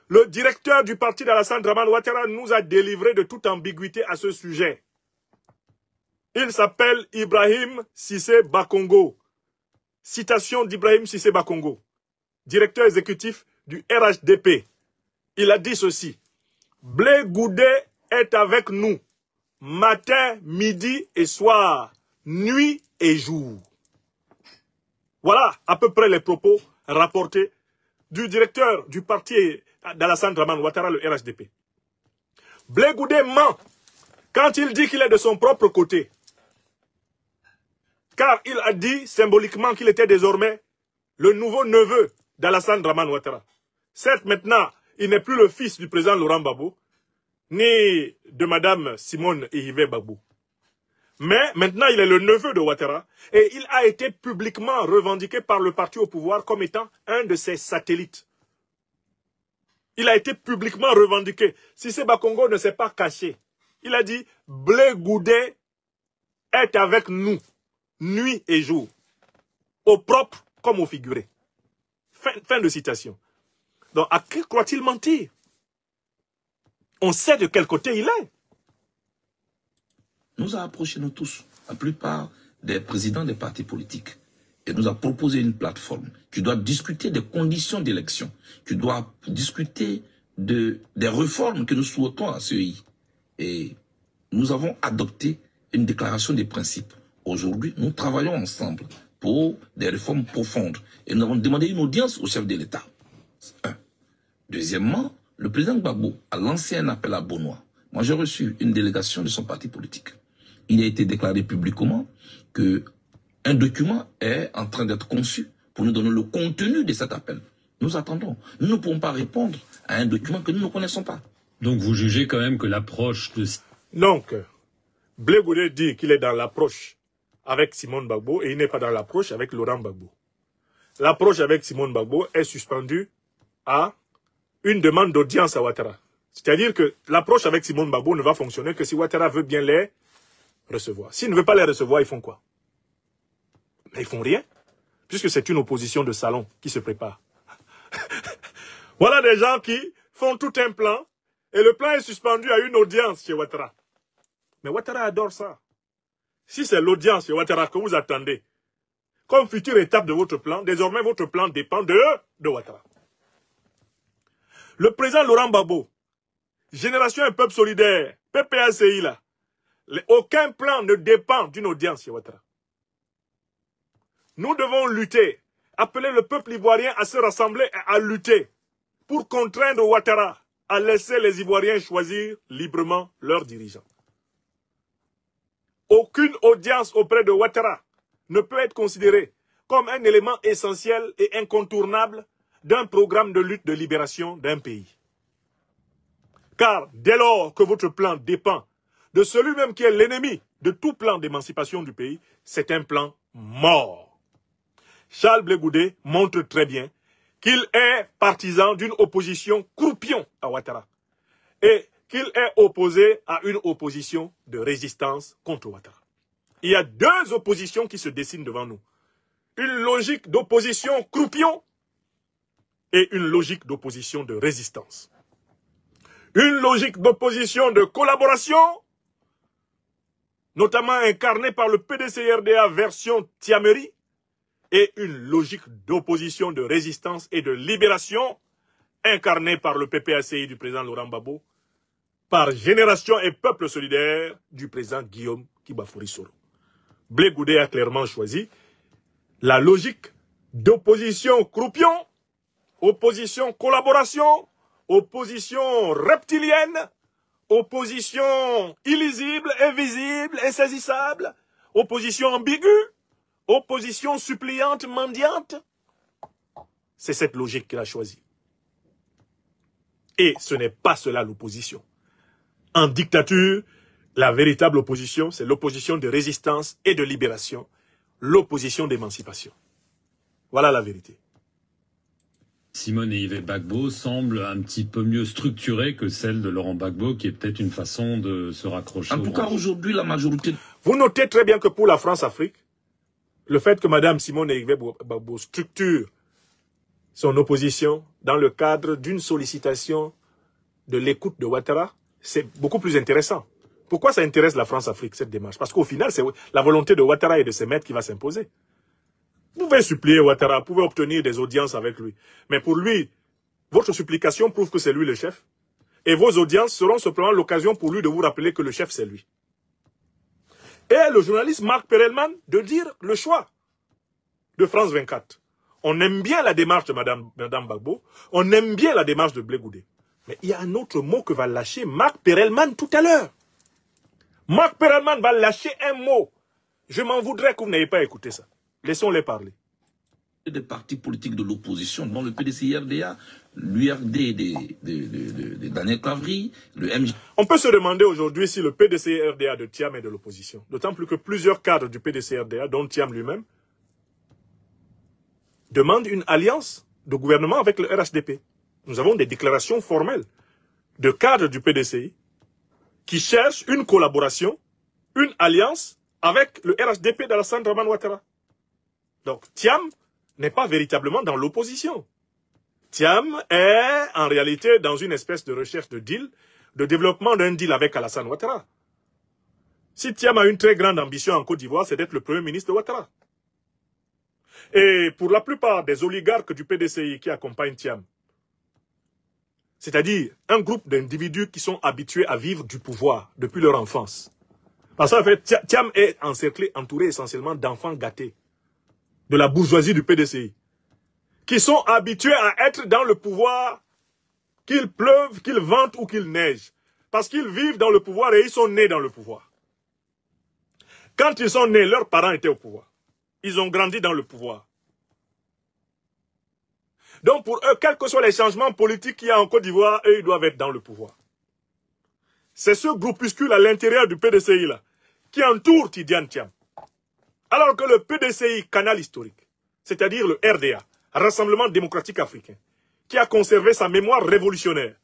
Le directeur du parti d'Alassane Dramane Ouattara nous a délivré de toute ambiguïté à ce sujet. Il s'appelle Ibrahim Cissé Bakongo. Citation d'Ibrahim Cissé Bakongo, directeur exécutif du RHDP. Il a dit ceci: Blé Goudé est avec nous, matin, midi et soir, nuit et jour. Voilà à peu près les propos rapportés du directeur du parti d'Alassane Dramane Ouattara, le RHDP. Blé Goudé ment quand il dit qu'il est de son propre côté. Car il a dit symboliquement qu'il était désormais le nouveau neveu d'Alassane Dramane Ouattara. Certes, maintenant, il n'est plus le fils du président Laurent Gbagbo, ni de madame Simone Eyivé Gbagbo. Mais maintenant, il est le neveu de Ouattara et il a été publiquement revendiqué par le parti au pouvoir comme étant un de ses satellites. Il a été publiquement revendiqué. Cissé Bakongo ne s'est pas caché. Il a dit « Blé Goudé est avec nous, nuit et jour, au propre comme au figuré. » Fin de citation. Donc, à qui croit-il mentir? On sait de quel côté il est. Nous a approché, nous tous, la plupart des présidents des partis politiques, et nous a proposé une plateforme qui doit discuter des conditions d'élection, qui doit discuter des réformes que nous souhaitons à ce pays. Et nous avons adopté une déclaration des principes. Aujourd'hui, nous travaillons ensemble pour des réformes profondes. Et nous avons demandé une audience au chef de l'État. Un. Deuxièmement, le président Gbagbo a lancé un appel à Benoît. Moi, j'ai reçu une délégation de son parti politique. Il a été déclaré publiquement qu'un document est en train d'être conçu pour nous donner le contenu de cet appel. Nous attendons. Nous ne pouvons pas répondre à un document que nous ne connaissons pas. Donc vous jugez quand même que l'approche de... Donc, Blé Goudé dit qu'il est dans l'approche avec Simone Gbagbo et il n'est pas dans l'approche avec Laurent Gbagbo. L'approche avec Simone Gbagbo est suspendue à une demande d'audience à Ouattara. C'est-à-dire que l'approche avec Simone Gbagbo ne va fonctionner que si Ouattara veut bien les recevoir. S'il ne veut pas les recevoir, ils font quoi? Mais ils font rien, puisque c'est une opposition de salon qui se prépare. Voilà des gens qui font tout un plan, et le plan est suspendu à une audience chez Ouattara. Mais Ouattara adore ça. Si c'est l'audience chez Ouattara que vous attendez, comme future étape de votre plan, désormais votre plan dépend de Ouattara. Le président Laurent Gbagbo, Génération et Peuple Solidaire, PPACI là, aucun plan ne dépend d'une audience chez Ouattara. Nous devons lutter, appeler le peuple ivoirien à se rassembler et à lutter pour contraindre Ouattara à laisser les Ivoiriens choisir librement leurs dirigeants. Aucune audience auprès de Ouattara ne peut être considérée comme un élément essentiel et incontournable d'un programme de lutte de libération d'un pays. Car dès lors que votre plan dépend de celui-même qui est l'ennemi de tout plan d'émancipation du pays, c'est un plan mort. Charles Blé Goudé montre très bien qu'il est partisan d'une opposition croupion à Ouattara et qu'il est opposé à une opposition de résistance contre Ouattara. Il y a deux oppositions qui se dessinent devant nous. Une logique d'opposition croupion et une logique d'opposition de résistance. Une logique d'opposition de collaboration, notamment incarnée par le PDCRDA version Tiameri, et une logique d'opposition de résistance et de libération, incarnée par le PPACI du président Laurent Gbagbo, par Génération et Peuple Solidaire du président Guillaume Kibafouri Soro. Blé Goudé a clairement choisi la logique d'opposition croupion, opposition collaboration, opposition reptilienne, opposition illisible, invisible, insaisissable, opposition ambiguë, opposition suppliante, mendiante. C'est cette logique qu'il a choisie. Et ce n'est pas cela l'opposition. En dictature, la véritable opposition, c'est l'opposition de résistance et de libération, l'opposition d'émancipation. Voilà la vérité. Simone et Yves Gbagbo semblent un petit peu mieux structurées que celle de Laurent Gbagbo, qui est peut-être une façon de se raccrocher. En tout cas, aujourd'hui, la majorité... Vous notez très bien que pour la France-Afrique, le fait que Mme Simone et Yves Gbagbo structure son opposition dans le cadre d'une sollicitation de l'écoute de Ouattara, c'est beaucoup plus intéressant. Pourquoi ça intéresse la France-Afrique, cette démarche? Parce qu'au final, c'est la volonté de Ouattara et de ses maîtres qui va s'imposer. Vous pouvez supplier Ouattara, vous pouvez obtenir des audiences avec lui. Mais pour lui, votre supplication prouve que c'est lui le chef. Et vos audiences seront simplement l'occasion pour lui de vous rappeler que le chef, c'est lui. Et le journaliste Marc Perelman de dire le choix de France 24. On aime bien la démarche de Mme Gbagbo, on aime bien la démarche de Blé Goudé. Mais il y a un autre mot que va lâcher Marc Perelman tout à l'heure. Marc Perelman va lâcher un mot. Je m'en voudrais que vous n'ayez pas écouté ça. Laissons-les parler. Des partis politiques de l'opposition, dont le PDCRDA, l'URD de Daniel Cavry, le MJ... On peut se demander aujourd'hui si le PDCRDA de Thiam est de l'opposition. D'autant plus que plusieurs cadres du PDCRDA, dont Thiam lui-même, demandent une alliance de gouvernement avec le RHDP. Nous avons des déclarations formelles de cadres du PDCI qui cherchent une collaboration, une alliance avec le RHDP d'Alassane Dramane Ouattara. Donc, Thiam n'est pas véritablement dans l'opposition. Thiam est en réalité dans une espèce de recherche de deal, de développement d'un deal avec Alassane Ouattara. Si Thiam a une très grande ambition en Côte d'Ivoire, c'est d'être le premier ministre de Ouattara. Et pour la plupart des oligarques du PDCI qui accompagnent Thiam, c'est-à-dire un groupe d'individus qui sont habitués à vivre du pouvoir depuis leur enfance. Parce qu'en fait, Thiam est encerclé, entouré essentiellement d'enfants gâtés de la bourgeoisie du PDCI, qui sont habitués à être dans le pouvoir, qu'il pleuve, qu'il vente ou qu'il neige. Parce qu'ils vivent dans le pouvoir et ils sont nés dans le pouvoir. Quand ils sont nés, leurs parents étaient au pouvoir. Ils ont grandi dans le pouvoir. Donc pour eux, quels que soient les changements politiques qu'il y a en Côte d'Ivoire, eux, ils doivent être dans le pouvoir. C'est ce groupuscule à l'intérieur du PDCI là, qui entoure Tidiane Thiam. Alors que le PDCI, canal historique, c'est-à-dire le RDA, Rassemblement démocratique africain, qui a conservé sa mémoire révolutionnaire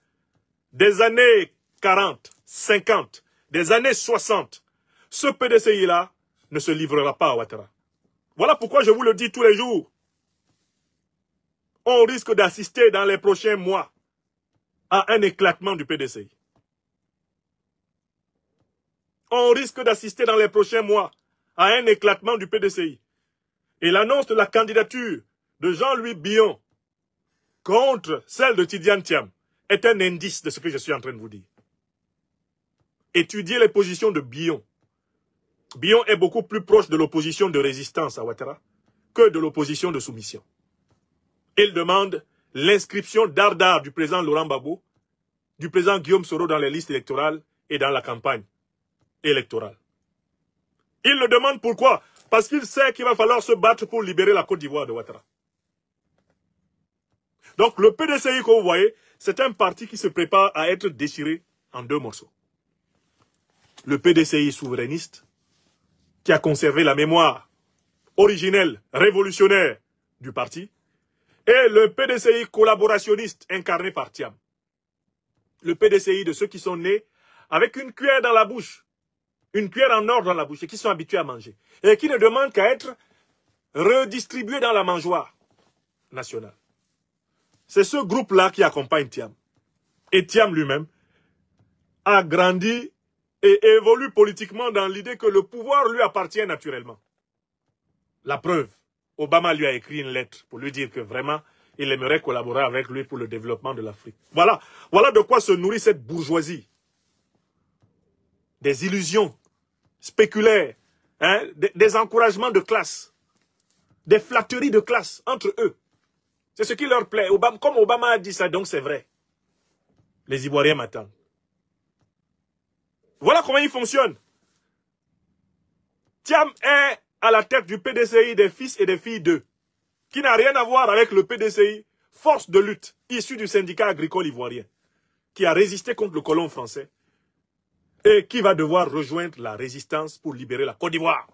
des années 40, 50, des années 60, ce PDCI-là ne se livrera pas à Ouattara. Voilà pourquoi je vous le dis tous les jours. On risque d'assister dans les prochains mois à un éclatement du PDCI. On risque d'assister dans les prochains mois à un éclatement du PDCI. Et l'annonce de la candidature de Jean-Louis Billon contre celle de Tidiane Thiam est un indice de ce que je suis en train de vous dire. Étudiez les positions de Billon. Billon est beaucoup plus proche de l'opposition de résistance à Ouattara que de l'opposition de soumission. Il demande l'inscription d'Ardar du président Laurent Gbagbo, du président Guillaume Soro dans les listes électorales et dans la campagne électorale. Il le demande pourquoi? Parce qu'il sait qu'il va falloir se battre pour libérer la Côte d'Ivoire de Ouattara. Donc le PDCI que vous voyez, c'est un parti qui se prépare à être déchiré en deux morceaux. Le PDCI souverainiste, qui a conservé la mémoire originelle, révolutionnaire du parti, et le PDCI collaborationniste incarné par Thiam. Le PDCI de ceux qui sont nés avec une cuillère dans la bouche, une cuillère en or dans la bouche, et qui sont habitués à manger, et qui ne demandent qu'à être redistribués dans la mangeoire nationale. C'est ce groupe-là qui accompagne Thiam. Et Thiam lui-même a grandi et évolue politiquement dans l'idée que le pouvoir lui appartient naturellement. La preuve, Obama lui a écrit une lettre pour lui dire que vraiment, il aimerait collaborer avec lui pour le développement de l'Afrique. Voilà de quoi se nourrit cette bourgeoisie. Des illusions spéculaires, hein, des encouragements de classe, des flatteries de classe entre eux. C'est ce qui leur plaît. Comme Obama a dit ça, donc c'est vrai. Les Ivoiriens m'attendent. Voilà comment il fonctionne. Thiam est à la tête du PDCI des fils et des filles d'eux, qui n'a rien à voir avec le PDCI, force de lutte, issue du syndicat agricole ivoirien, qui a résisté contre le colon français et qui va devoir rejoindre la résistance pour libérer la Côte d'Ivoire.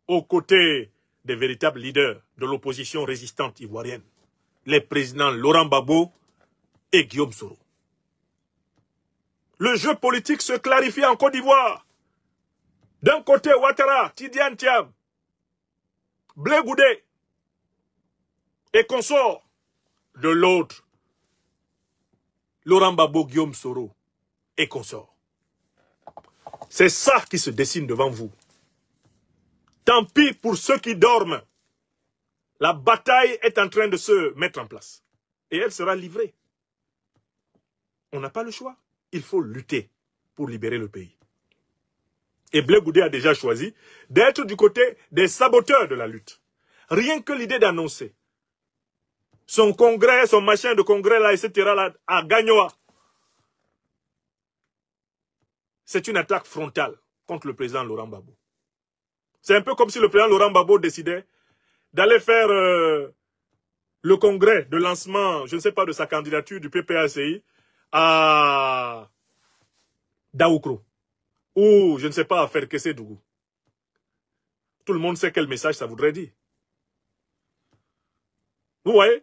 Aux côtés des véritables leaders de l'opposition résistante ivoirienne, les présidents Laurent Gbagbo et Guillaume Soro. Le jeu politique se clarifie en Côte d'Ivoire. D'un côté, Ouattara, Tidiane Thiam, Blé Goudé et consorts. De l'autre, Laurent Gbagbo, Guillaume Soro et consorts. C'est ça qui se dessine devant vous. Tant pis pour ceux qui dorment. La bataille est en train de se mettre en place. Et elle sera livrée. On n'a pas le choix. Il faut lutter pour libérer le pays. Et Blé Goudé a déjà choisi d'être du côté des saboteurs de la lutte. Rien que l'idée d'annoncer son congrès, son machin de congrès, là, etc., là, à Gagnoa, c'est une attaque frontale contre le président Laurent Gbagbo. C'est un peu comme si le président Laurent Gbagbo décidait d'aller faire le congrès de lancement, je ne sais pas, de sa candidature du PPACI à Daoukro, ou je ne sais pas, à faire Kessé-Dougou. Tout le monde sait quel message ça voudrait dire. Vous voyez,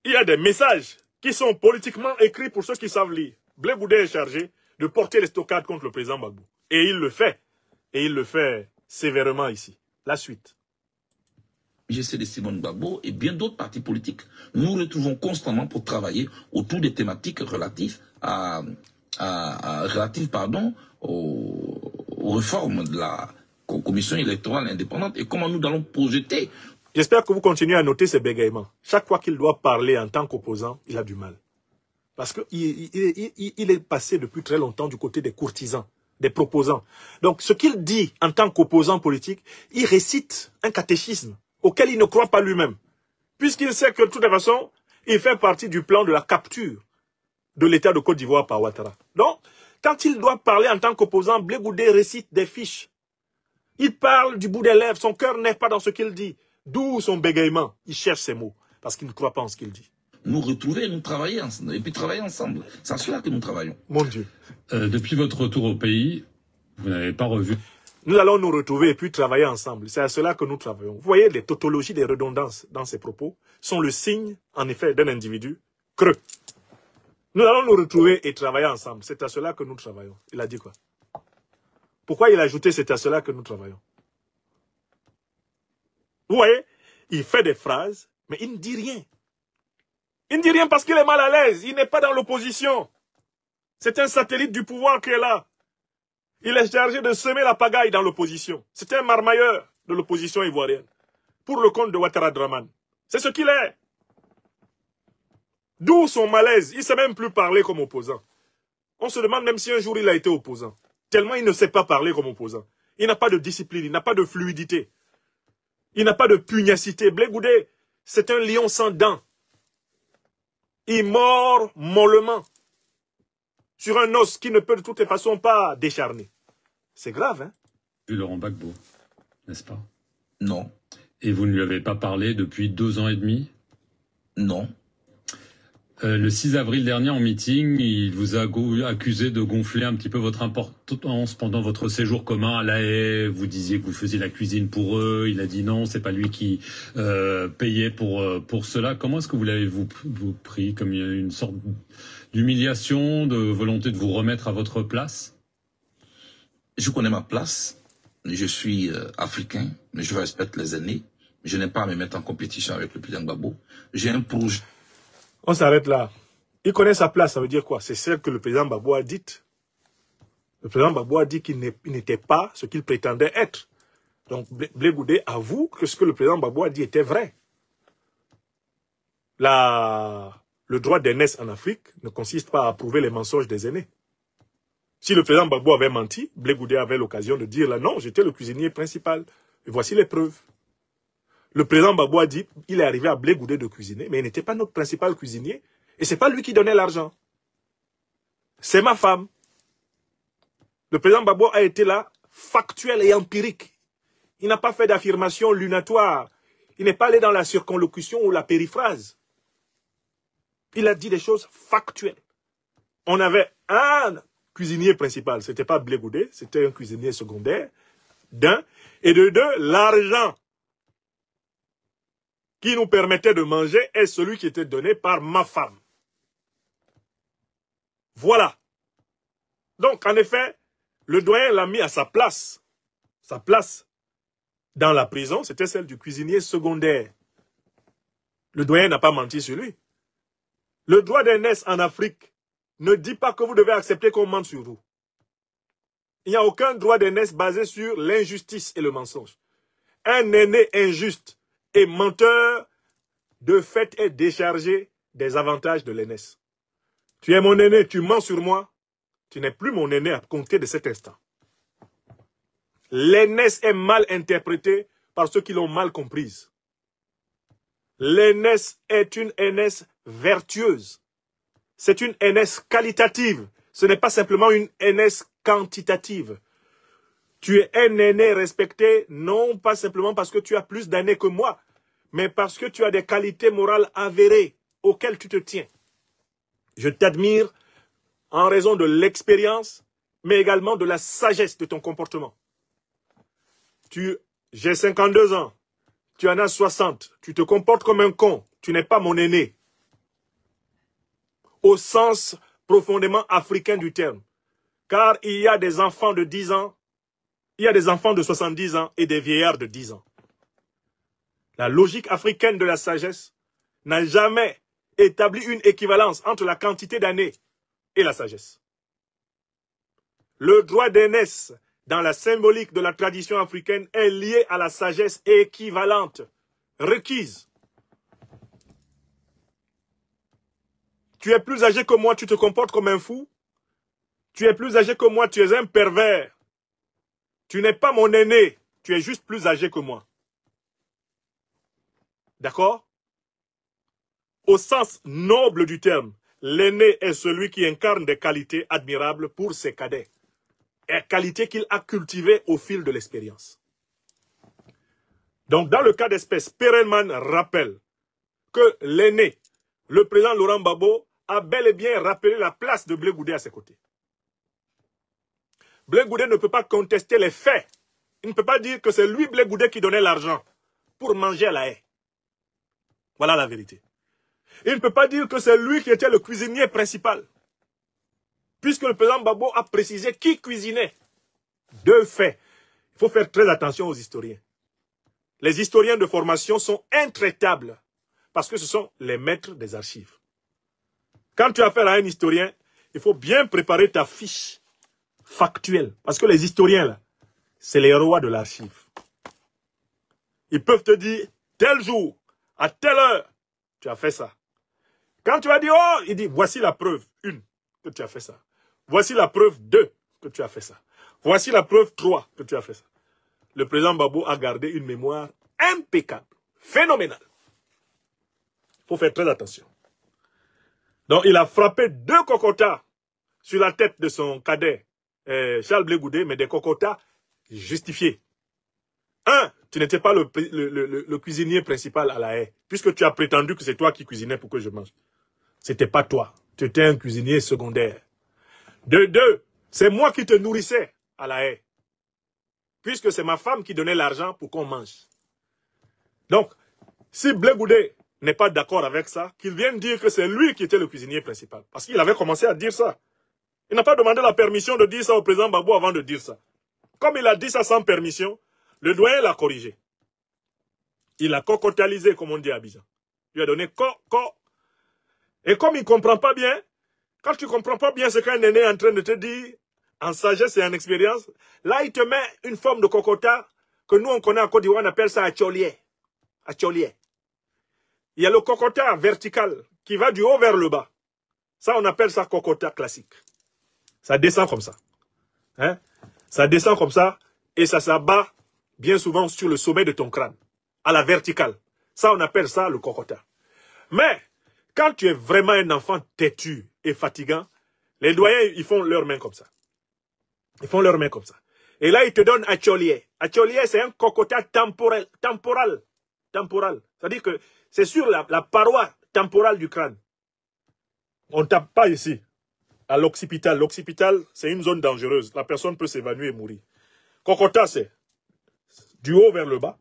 il y a des messages qui sont politiquement écrits pour ceux qui savent lire. Blé Goudé est chargé de porter les stockades contre le président Gbagbo. Et il le fait. Et il le fait sévèrement ici. La suite. J'essaie de Simone Gbagbo et bien d'autres partis politiques, nous retrouvons constamment pour travailler autour des thématiques relatives aux réformes de la commission électorale indépendante et comment nous allons projeter. J'espère que vous continuez à noter ces bégaiements. Chaque fois qu'il doit parler en tant qu'opposant, il a du mal. Parce qu'il est passé depuis très longtemps du côté des courtisans, des proposants. Donc ce qu'il dit en tant qu'opposant politique, il récite un catéchisme auquel il ne croit pas lui-même. Puisqu'il sait que de toute façon, il fait partie du plan de la capture de l'État de Côte d'Ivoire par Ouattara. Donc, quand il doit parler en tant qu'opposant, Blé Goudé récite des fiches. Il parle du bout des lèvres, son cœur n'est pas dans ce qu'il dit. D'où son bégaiement. Il cherche ses mots, parce qu'il ne croit pas en ce qu'il dit. Nous retrouver, nous travailler ensemble, et puis travailler ensemble. C'est à cela que nous travaillons. Mon Dieu. Depuis votre retour au pays, vous n'avez pas revu... Nous allons nous retrouver et puis travailler ensemble. C'est à cela que nous travaillons. Vous voyez, les tautologies, les redondances dans ces propos sont le signe, en effet, d'un individu creux. Nous allons nous retrouver et travailler ensemble. C'est à cela que nous travaillons. Il a dit quoi? Pourquoi il a ajouté c'est à cela que nous travaillons? Vous voyez, il fait des phrases, mais il ne dit rien. Il ne dit rien parce qu'il est mal à l'aise. Il n'est pas dans l'opposition. C'est un satellite du pouvoir qui est là. Il est chargé de semer la pagaille dans l'opposition. C'est un marmailleur de l'opposition ivoirienne. Pour le compte de Ouattara Draman. C'est ce qu'il est. D'où son malaise. Il ne sait même plus parler comme opposant. On se demande même si un jour il a été opposant. Tellement il ne sait pas parler comme opposant. Il n'a pas de discipline, il n'a pas de fluidité. Il n'a pas de pugnacité. Blé Goudé, c'est un lion sans dents. Il mord mollement sur un os qui ne peut de toutes les façons pas décharner. C'est grave, hein? Vu Laurent Gbagbo, n'est-ce pas? Non. Et vous ne lui avez pas parlé depuis 2 ans et demi? Non. Le 6 avril dernier, en meeting, il vous a accusé de gonfler un petit peu votre importance pendant votre séjour commun à La Haye. Vous disiez que vous faisiez la cuisine pour eux. Il a dit non, c'est pas lui qui payait pour cela. Comment est-ce que vous l'avez-vous pris? Comme une sorte d'humiliation, de volonté de vous remettre à votre place? Je connais ma place. Je suis africain, mais je respecte les aînés. Je n'ai pas à me mettre en compétition avec le président Gbagbo. J'ai un projet. On s'arrête là. Il connaît sa place, ça veut dire quoi? C'est celle que le président Gbagbo a dite. Le président Gbagbo a dit qu'il n'était pas ce qu'il prétendait être. Donc Blé Goudé avoue que ce que le président Gbagbo a dit était vrai. Le droit d'aînesse en Afrique ne consiste pas à approuver les mensonges des aînés. Si le président Gbagbo avait menti, Blé Goudé avait l'occasion de dire là, non, j'étais le cuisinier principal. Et voici les preuves. Le président Gbagbo a dit, il est arrivé à Blé Goudé de cuisiner, mais il n'était pas notre principal cuisinier. Et c'est pas lui qui donnait l'argent. C'est ma femme. Le président Gbagbo a été là, factuel et empirique. Il n'a pas fait d'affirmation lunatoire. Il n'est pas allé dans la circonlocution ou la périphrase. Il a dit des choses factuelles. On avait un cuisinier principal. C'était pas Blé Goudé, c'était un cuisinier secondaire. D'un. Et de deux, l'argent qui nous permettait de manger est celui qui était donné par ma femme. Voilà. Donc, en effet, le doyen l'a mis à sa place. Sa place dans la prison, c'était celle du cuisinier secondaire. Le doyen n'a pas menti sur lui. Le droit d'aînesse en Afrique ne dit pas que vous devez accepter qu'on mente sur vous. Il n'y a aucun droit d'aînesse basé sur l'injustice et le mensonge. Un aîné injuste et menteur, de fait, est déchargé des avantages de l'aînesse. Tu es mon aîné, tu mens sur moi, tu n'es plus mon aîné à compter de cet instant. L'aînesse est mal interprétée par ceux qui l'ont mal comprise. L'aînesse est une aînesse vertueuse. C'est une aînesse qualitative. Ce n'est pas simplement une aînesse quantitative. Tu es un aîné respecté, non pas simplement parce que tu as plus d'années que moi, mais parce que tu as des qualités morales avérées auxquelles tu te tiens. Je t'admire en raison de l'expérience, mais également de la sagesse de ton comportement. J'ai 52 ans, tu en as 60, tu te comportes comme un con, tu n'es pas mon aîné. Au sens profondément africain du terme. Car il y a des enfants de 10 ans, il y a des enfants de 70 ans et des vieillards de 10 ans. La logique africaine de la sagesse n'a jamais établi une équivalence entre la quantité d'années et la sagesse. Le droit d'aînesse, dans la symbolique de la tradition africaine, est lié à la sagesse équivalente, requise. Tu es plus âgé que moi, tu te comportes comme un fou. Tu es plus âgé que moi, tu es un pervers. Tu n'es pas mon aîné, tu es juste plus âgé que moi. D'accord? Au sens noble du terme, l'aîné est celui qui incarne des qualités admirables pour ses cadets. Et qualités qu'il a cultivées au fil de l'expérience. Donc, dans le cas d'espèce, Perelman rappelle que l'aîné, le président Laurent Gbagbo, a bel et bien rappelé la place de Blé Goudé à ses côtés. Blé Goudé ne peut pas contester les faits Il ne peut pas dire que c'est lui, Blé Goudé, qui donnait l'argent pour manger à la haie. Voilà la vérité. Il ne peut pas dire que c'est lui qui était le cuisinier principal. Puisque le président Gbagbo a précisé qui cuisinait. Deux faits. Il faut faire très attention aux historiens. Les historiens de formation sont intraitables parce que ce sont les maîtres des archives. Quand tu as affaire à un historien, il faut bien préparer ta fiche factuelle. Parce que les historiens, là, c'est les rois de l'archive. Ils peuvent te dire, tel jour, à telle heure, tu as fait ça. Quand tu vas dire, oh, il dit, voici la preuve, 1, que tu as fait ça. Voici la preuve 2, que tu as fait ça. Voici la preuve 3, que tu as fait ça. Le président Gbagbo a gardé une mémoire impeccable, phénoménale. Il faut faire très attention. Donc, il a frappé 2 cocotas sur la tête de son cadet, Charles Blé Goudé, mais des cocotas justifiés. 1, tu n'étais pas le cuisinier principal à la haie, puisque tu as prétendu que c'est toi qui cuisinais pour que je mange. C'était pas toi. Tu étais un cuisinier secondaire. De 2, c'est moi qui te nourrissais à la haie, puisque c'est ma femme qui donnait l'argent pour qu'on mange. Donc, si Blé Goudé n'est pas d'accord avec ça, qu'il vienne dire que c'est lui qui était le cuisinier principal. Parce qu'il avait commencé à dire ça. Il n'a pas demandé la permission de dire ça au président Gbagbo avant de dire ça. Comme il a dit ça sans permission, le doyen l'a corrigé. Il l'a cocotalisé, comme on dit à Abidjan. Il lui a donné co. Et comme il ne comprend pas bien, quand tu ne comprends pas bien ce qu'un aîné est en train de te dire, en sagesse et en expérience, là, il te met une forme de cocota que nous, on connaît en Côte d'Ivoire, on appelle ça acholier. Acholier. Il y a le cocota vertical qui va du haut vers le bas. Ça, on appelle ça cocota classique. Ça descend comme ça. Hein? Ça descend comme ça et ça s'abat bien souvent sur le sommet de ton crâne, à la verticale. Ça, on appelle ça le cocota. Mais, quand tu es vraiment un enfant têtu et fatigant, les doyens, ils font leurs mains comme ça. Ils font leurs mains comme ça. Et là, ils te donnent acholier. Acholier, c'est un cocota temporal. C'est-à-dire que c'est sur la paroi temporale du crâne. On ne tape pas ici, à l'occipital. L'occipital, c'est une zone dangereuse. La personne peut s'évanouir et mourir. Cocota, c'est du haut vers le bas.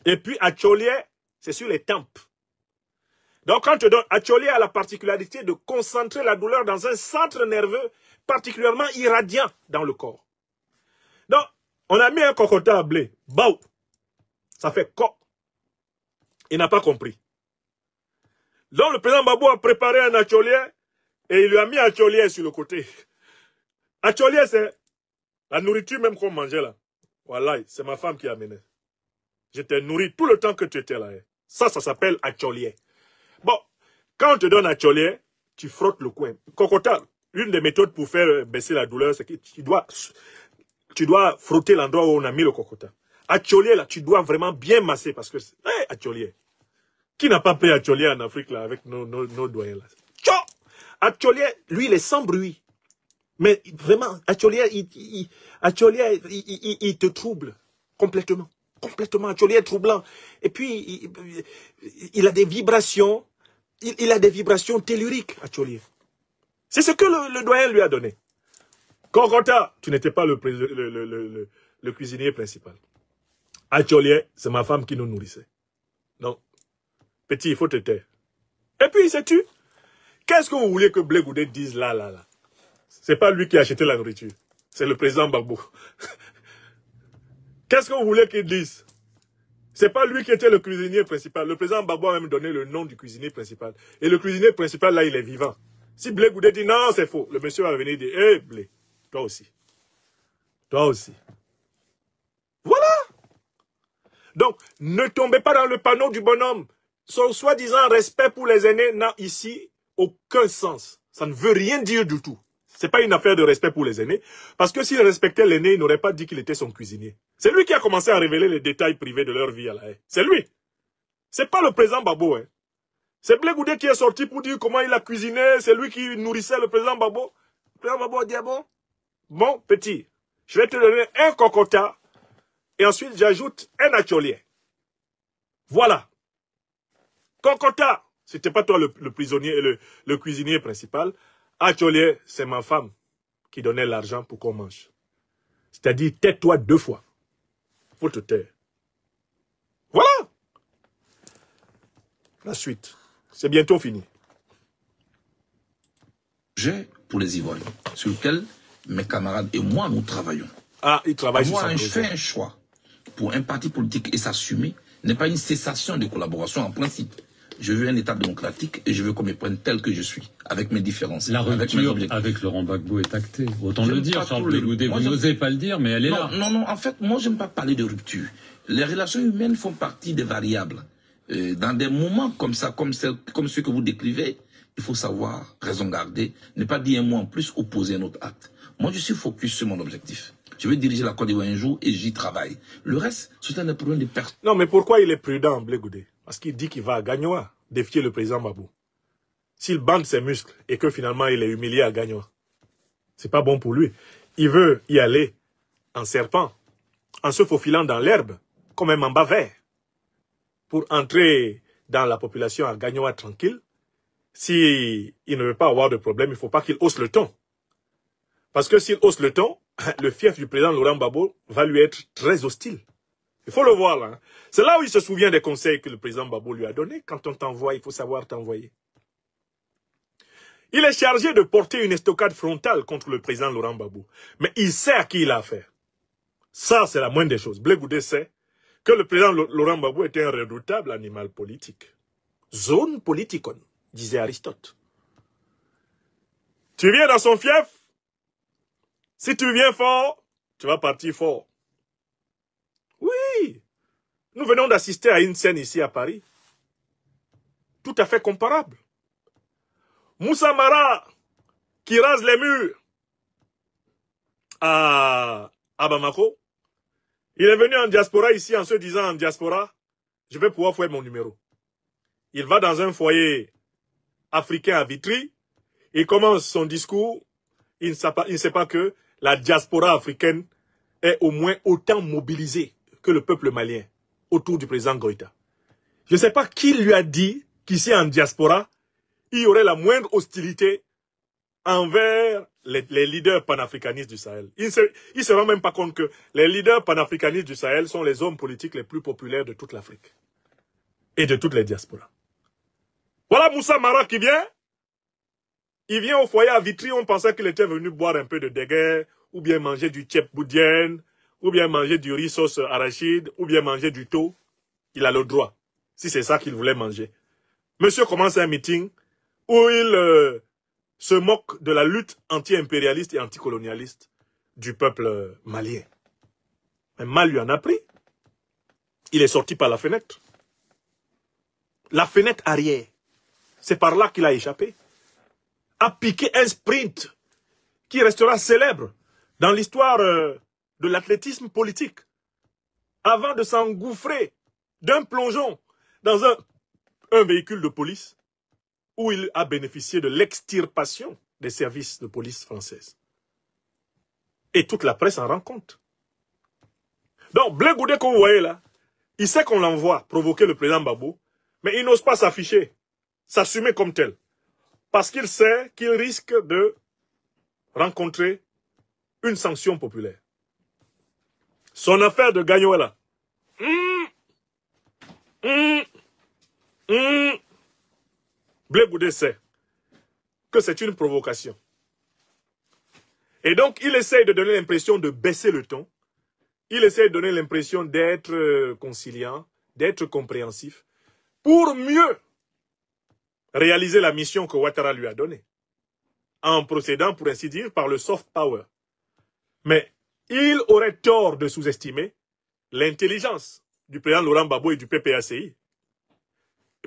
Et puis, acholier, c'est sur les tempes. Donc, quand tu donnes acholier a la particularité de concentrer la douleur dans un centre nerveux particulièrement irradiant dans le corps. Donc, on a mis un cocota à blé. Bao. Ça fait co. Il n'a pas compris. Donc, le président Gbagbo a préparé un acholier et il lui a mis acholier sur le côté. Acholier, c'est la nourriture même qu'on mangeait là. Voilà, c'est ma femme qui a amené. Je t'ai nourri tout le temps que tu étais là. Ça s'appelle acholier. Bon, quand on te donne acholier, tu frottes le coin. Cocota, l'une des méthodes pour faire baisser la douleur, c'est que tu dois frotter l'endroit où on a mis le cocota. Acholier, là, tu dois vraiment bien masser parce que c'est acholier. Qui n'a pas pris acholier en Afrique, là, avec nos doyens, là? Acholier, lui, il est sans bruit. Mais vraiment, acholier, il te trouble complètement. Complètement, acholier est troublant. Et puis, il a des vibrations. Il a des vibrations telluriques, acholier. C'est ce que le doyen lui a donné. Cocota, tu n'étais pas le cuisinier principal. Acholier, c'est ma femme qui nous nourrissait. Donc, petit, il faut te taire. Et puis, sais-tu, qu'est-ce que vous voulez que Blé Goudé dise là? C'est pas lui qui a acheté la nourriture. C'est le président Gbagbo. Qu'est-ce que vous voulez qu'il dise? C'est pas lui qui était le cuisinier principal. Le président Gbagbo a même donné le nom du cuisinier principal. Et le cuisinier principal, là, il est vivant. Si Blé Goudé dit non, c'est faux, le monsieur va venir dire, hé, Blé, toi aussi. Toi aussi. Voilà. Donc, ne tombez pas dans le panneau du bonhomme. Son soi-disant respect pour les aînés n'a ici aucun sens. Ça ne veut rien dire du tout. C'est pas une affaire de respect pour les aînés. Parce que s'il respectait l'aîné, il n'aurait pas dit qu'il était son cuisinier. C'est lui qui a commencé à révéler les détails privés de leur vie à la haie. C'est lui. C'est pas le président Gbagbo. Hein. C'est Blé Goudé qui est sorti pour dire comment il a cuisiné. C'est lui qui nourrissait le président Gbagbo. Le président Gbagbo a dit, ah bon? Bon, petit, je vais te donner un cocota. Et ensuite, j'ajoute un acholier. Voilà. Cocota, c'était pas toi le prisonnier et le cuisinier principal. Acholier, c'est ma femme qui donnait l'argent pour qu'on mange. C'est-à-dire, tais-toi 2 fois. faut te taire. Voilà. La suite. C'est bientôt fini. J'ai pour les Ivoiriens, sur lequel mes camarades et moi, nous travaillons. Ah, ils travaillent sur Moi, ça. je fais un choix pour un parti politique et s'assumer n'est pas une cessation de collaboration en principe. Je veux un État démocratique et je veux qu'on me prenne tel que je suis, avec mes différences. La avec mes rupture objectifs. avec Laurent Gbagbo est actée. Autant J'aime le dire, pas Charles trop le- Blé Goudé. Moi, Vous j'aime- n'osez pas le dire, mais elle est là. Non, en fait, moi, j'aime pas parler de rupture. Les relations humaines font partie des variables. Dans des moments comme ça, comme ceux que vous décrivez, il faut savoir raison garder, ne pas dire un mot en plus, opposer un autre acte. Moi, je suis focus sur mon objectif. Je vais diriger la Côte d'Ivoire un jour et j'y travaille. Le reste, c'est un problème de personne. Non, mais pourquoi il est prudent, Blé Goudé? Parce qu'il dit qu'il va à Gagnoa défier le président Babou. S'il bande ses muscles et que finalement il est humilié à Gagnoa, c'est pas bon pour lui. Il veut y aller en serpent, en se faufilant dans l'herbe, comme un mamba vert, pour entrer dans la population à Gagnoa tranquille. Si il ne veut pas avoir de problème, il ne faut pas qu'il hausse le ton. Parce que s'il hausse le ton, le fief du président Laurent Gbagbo va lui être très hostile. Il faut le voir là. Hein. C'est là où il se souvient des conseils que le président Gbagbo lui a donnés. Quand on t'envoie, il faut savoir t'envoyer. Il est chargé de porter une estocade frontale contre le président Laurent Gbagbo. Mais il sait à qui il a affaire. Ça, c'est la moindre des choses. Blé Goudé sait que le président Laurent Gbagbo était un redoutable animal politique. Zone politikon, disait Aristote. Tu viens dans son fief. Si tu viens fort, tu vas partir fort. Oui. Nous venons d'assister à une scène ici à Paris. Tout à fait comparable. Moussa Mara, qui rase les murs à Bamako. Il est venu en diaspora ici en se disant en diaspora, je vais pouvoir faire mon numéro. Il va dans un foyer africain à Vitry. Il commence son discours. Il ne sait pas que la diaspora africaine est au moins autant mobilisée que le peuple malien autour du président Goïta. Je ne sais pas qui lui a dit qu'ici en diaspora, il y aurait la moindre hostilité envers les leaders panafricanistes du Sahel. Il ne se rend même pas compte que les leaders panafricanistes du Sahel sont les hommes politiques les plus populaires de toute l'Afrique et de toutes les diasporas. Voilà Moussa Mara qui vient. Il vient au foyer à Vitry, on pensait qu'il était venu boire un peu de déguerre, ou bien manger du tchèp boudienne, ou bien manger du riz sauce arachide, ou bien manger du thau. Il a le droit, si c'est ça qu'il voulait manger. Monsieur commence un meeting où il se moque de la lutte anti-impérialiste et anticolonialiste du peuple malien. Mais mal lui en a pris. Il est sorti par la fenêtre. La fenêtre arrière. C'est par là qu'il a échappé. A piqué un sprint qui restera célèbre dans l'histoire de l'athlétisme politique, avant de s'engouffrer d'un plongeon dans un véhicule de police où il a bénéficié de l'extirpation des services de police françaises. Et toute la presse en rend compte. Donc, Blé Goudé que vous voyez là, il sait qu'on l'envoie provoquer le président Gbagbo, mais il n'ose pas s'afficher, s'assumer comme tel. Parce qu'il sait qu'il risque de rencontrer une sanction populaire. Son affaire de Gagnoa là. Blé Goudé sait que c'est une provocation. Et donc, il essaye de donner l'impression de baisser le ton. Il essaye de donner l'impression d'être conciliant, d'être compréhensif, pour mieux réaliser la mission que Ouattara lui a donnée, en procédant, pour ainsi dire, par le soft power. Mais il aurait tort de sous-estimer l'intelligence du président Laurent Gbagbo et du PPACI.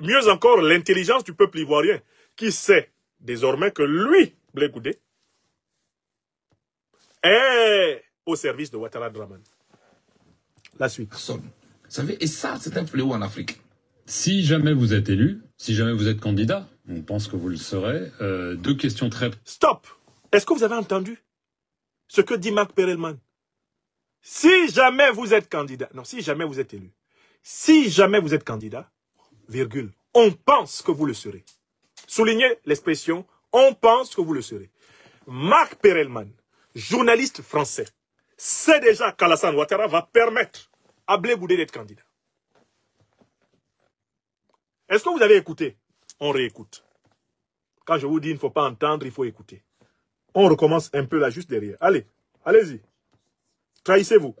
Mieux encore, l'intelligence du peuple ivoirien, qui sait désormais que lui, Blé Goudé, est au service de Ouattara Dramane. La suite. Personne. Vous savez, et ça, c'est un fléau en Afrique. Si jamais vous êtes élu, si jamais vous êtes candidat, on pense que vous le serez, deux questions très... Stop! Est-ce que vous avez entendu ce que dit Marc Perelman? Si jamais vous êtes candidat, non, si jamais vous êtes élu, si jamais vous êtes candidat, virgule, on pense que vous le serez. Soulignez l'expression, on pense que vous le serez. Marc Perelman, journaliste français, sait déjà qu'Alassane Ouattara va permettre à Blé Goudé d'être candidat. Est-ce que vous avez écouté? On réécoute. Quand je vous dis il ne faut pas entendre, il faut écouter. On recommence un peu là, juste derrière. Allez, allez-y. Trahissez-vous.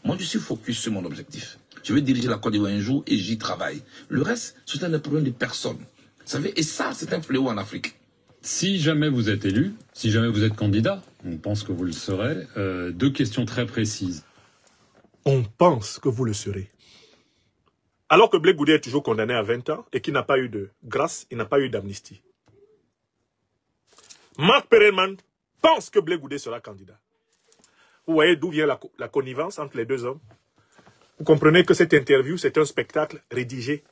Moi, je suis focus sur mon objectif. Je vais diriger la Côte d'Ivoire un jour et j'y travaille. Le reste, c'est un problème de personne. Vous savez, et ça, c'est un fléau en Afrique. Si jamais vous êtes élu, si jamais vous êtes candidat, on pense que vous le serez, deux questions très précises. On pense que vous le serez. Alors que Blé Goudé est toujours condamné à 20 ans et qu'il n'a pas eu de grâce, il n'a pas eu d'amnistie. Marc Perelman pense que Blé Goudé sera candidat. Vous voyez d'où vient la connivence entre les deux hommes? Vous comprenez que cette interview, c'est un spectacle rédigé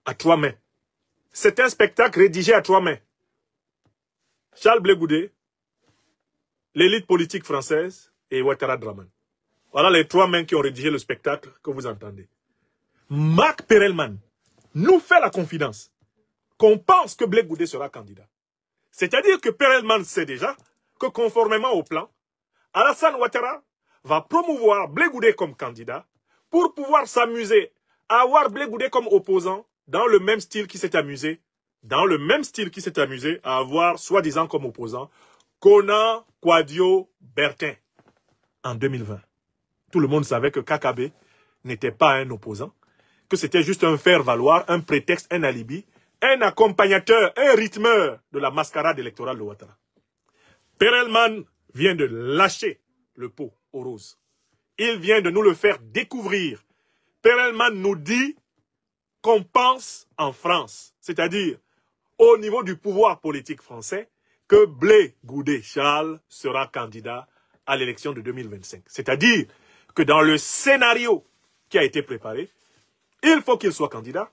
à 3 mains. C'est un spectacle rédigé à 3 mains. Charles Blé Goudé, l'élite politique française et Ouattara Draman. Voilà les 3 mains qui ont rédigé le spectacle que vous entendez. Marc Perelman nous fait la confidence qu'on pense que Blé Goudé sera candidat. C'est-à-dire que Perelman sait déjà que conformément au plan, Alassane Ouattara va promouvoir Blé Goudé comme candidat pour pouvoir s'amuser à avoir Blé Goudé comme opposant dans le même style qui s'est amusé, à avoir soi-disant comme opposant Kona Kwadio Bertin en 2020. Tout le monde savait que Kakabe n'était pas un opposant, que c'était juste un faire-valoir, un prétexte, un alibi, un accompagnateur, un rythmeur de la mascarade électorale de Ouattara. Perelman vient de lâcher le pot aux roses. Il vient de nous le faire découvrir. Perelman nous dit qu'on pense en France, c'est-à-dire au niveau du pouvoir politique français, que Blé Goudé Charles sera candidat à l'élection de 2025. C'est-à-dire que dans le scénario qui a été préparé, il faut qu'il soit candidat.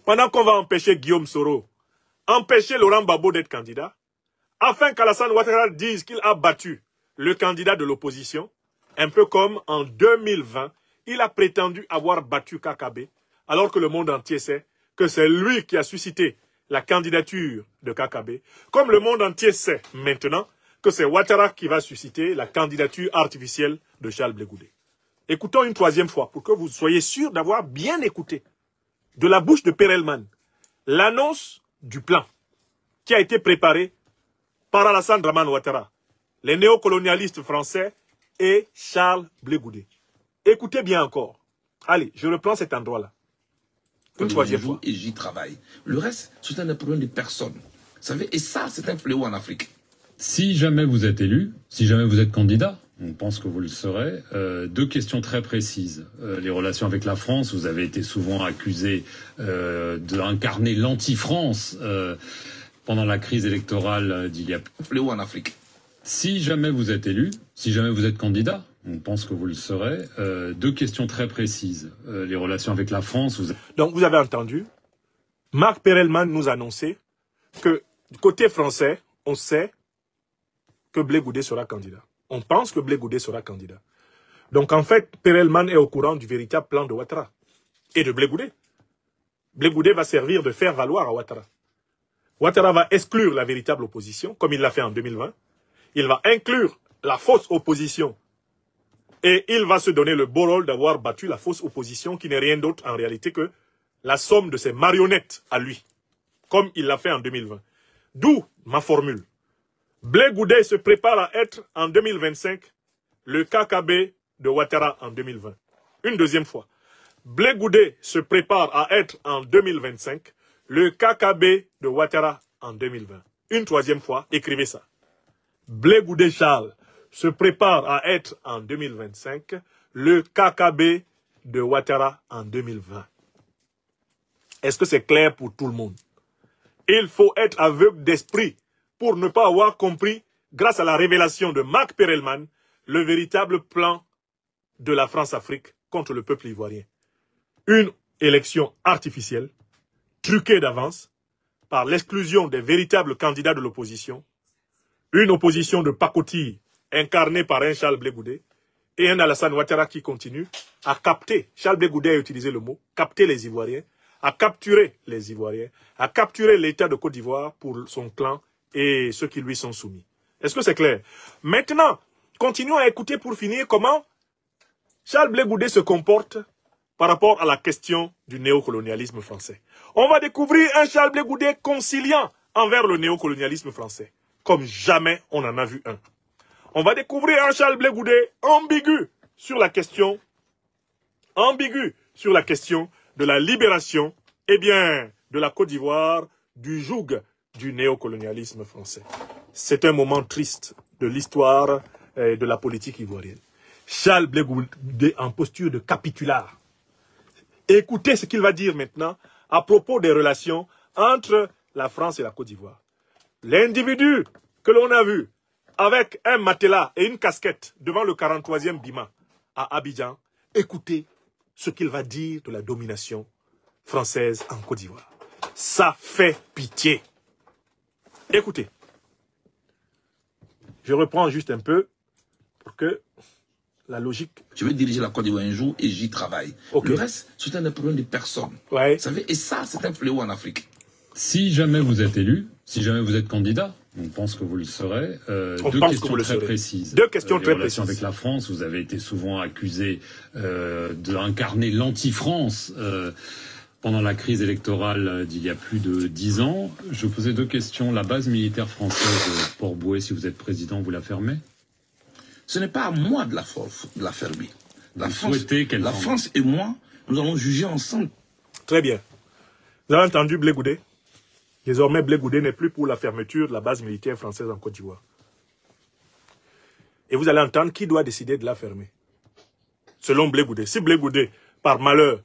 Pendant qu'on va empêcher Guillaume Soro, empêcher Laurent Gbagbo d'être candidat, afin qu'Alassane Ouattara dise qu'il a battu le candidat de l'opposition, un peu comme en 2020, il a prétendu avoir battu Kakabe, alors que le monde entier sait que c'est lui qui a suscité la candidature de Kakabe, comme le monde entier sait maintenant que c'est Ouattara qui va susciter la candidature artificielle de Charles Blé Goudé. Écoutons une 3e fois pour que vous soyez sûr d'avoir bien écouté de la bouche de Perelman l'annonce du plan qui a été préparé par Alassane Draman Ouattara, les néocolonialistes français et Charles Blé Goudé. Écoutez bien encore. Allez, je reprends cet endroit-là. Une 3e fois. Et j'y travaille. Le reste, c'est un problème de personne. Vous savez, et ça, c'est un fléau en Afrique. Si jamais vous êtes élu, si jamais vous êtes candidat, on pense que vous le serez, deux questions très précises. Les relations avec la France, vous avez été souvent accusé d'incarner l'anti-France pendant la crise électorale d'il y a... Fléau en Afrique. Si jamais vous êtes élu, si jamais vous êtes candidat, on pense que vous le serez, deux questions très précises. Les relations avec la France... Donc vous avez entendu, Marc Perelman nous annonçait que du côté français, on sait que Blé Goudé sera candidat. On pense que Blé Goudé sera candidat. Donc en fait, Perelman est au courant du véritable plan de Ouattara et de Blé Goudé. Blé Goudé va servir de faire valoir à Ouattara. Ouattara va exclure la véritable opposition, comme il l'a fait en 2020. Il va inclure la fausse opposition. Et il va se donner le beau rôle d'avoir battu la fausse opposition, qui n'est rien d'autre en réalité que la somme de ses marionnettes à lui, comme il l'a fait en 2020. D'où ma formule. Blé Goudé se prépare à être en 2025 le Kakabe de Ouattara en 2020. Une 2e fois. Blé Goudé se prépare à être en 2025 le Kakabe de Ouattara en 2020. Une 3e fois, écrivez ça. Blé Goudé Charles se prépare à être en 2025 le Kakabe de Ouattara en 2020. Est-ce que c'est clair pour tout le monde? Il faut être aveugle d'esprit pour ne pas avoir compris, grâce à la révélation de Marc Perelman, le véritable plan de la France-Afrique contre le peuple ivoirien. Une élection artificielle, truquée d'avance, par l'exclusion des véritables candidats de l'opposition, une opposition de pacotille incarnée par un Charles Blé Goudé et un Alassane Ouattara qui continue à capter, Charles Blé Goudé a utilisé le mot, capter les Ivoiriens, à capturer les Ivoiriens, à capturer l'État de Côte d'Ivoire pour son clan et ceux qui lui sont soumis. Est-ce que c'est clair? Maintenant, continuons à écouter pour finir comment Charles Blé Goudé se comporte par rapport à la question du néocolonialisme français. On va découvrir un Charles Blé Goudé conciliant envers le néocolonialisme français, comme jamais on en a vu un. On va découvrir un Charles Blé Goudé ambigu sur la question de la libération, de la Côte d'Ivoire, du joug du néocolonialisme français. C'est un moment triste de l'histoire de la politique ivoirienne. Charles Blé Goudé en posture de capitulaire. Écoutez ce qu'il va dire maintenant à propos des relations entre la France et la Côte d'Ivoire. L'individu que l'on a vu avec un matelas et une casquette devant le 43e Bima à Abidjan, écoutez ce qu'il va dire de la domination française en Côte d'Ivoire. Ça fait pitié. Écoutez. Je reprends juste un peu pour que la logique... Je vais diriger la Côte d'Ivoire un jour et j'y travaille. Okay. Le reste, c'est un problème de personnes. Ouais. Vous savez, et ça, c'est un fléau en Afrique. Si jamais vous êtes élu, si jamais vous êtes candidat, on pense que vous le serez, deux questions très précises. Deux questions très précises. Avec la France, vous avez été souvent accusé d'incarner l'anti-France pendant la crise électorale d'il y a plus de 10 ans. Je vous posais deux questions. La base militaire française de Port-Bouët, si vous êtes président, vous la fermez? Ce n'est pas à moi de la fermer. La France et moi, nous allons juger ensemble. Très bien. Vous avez entendu Blé Goudé? Désormais, Blé Goudé n'est plus pour la fermeture de la base militaire française en Côte d'Ivoire. Et vous allez entendre qui doit décider de la fermer. Selon Blé Goudé. Si Blé Goudé, par malheur,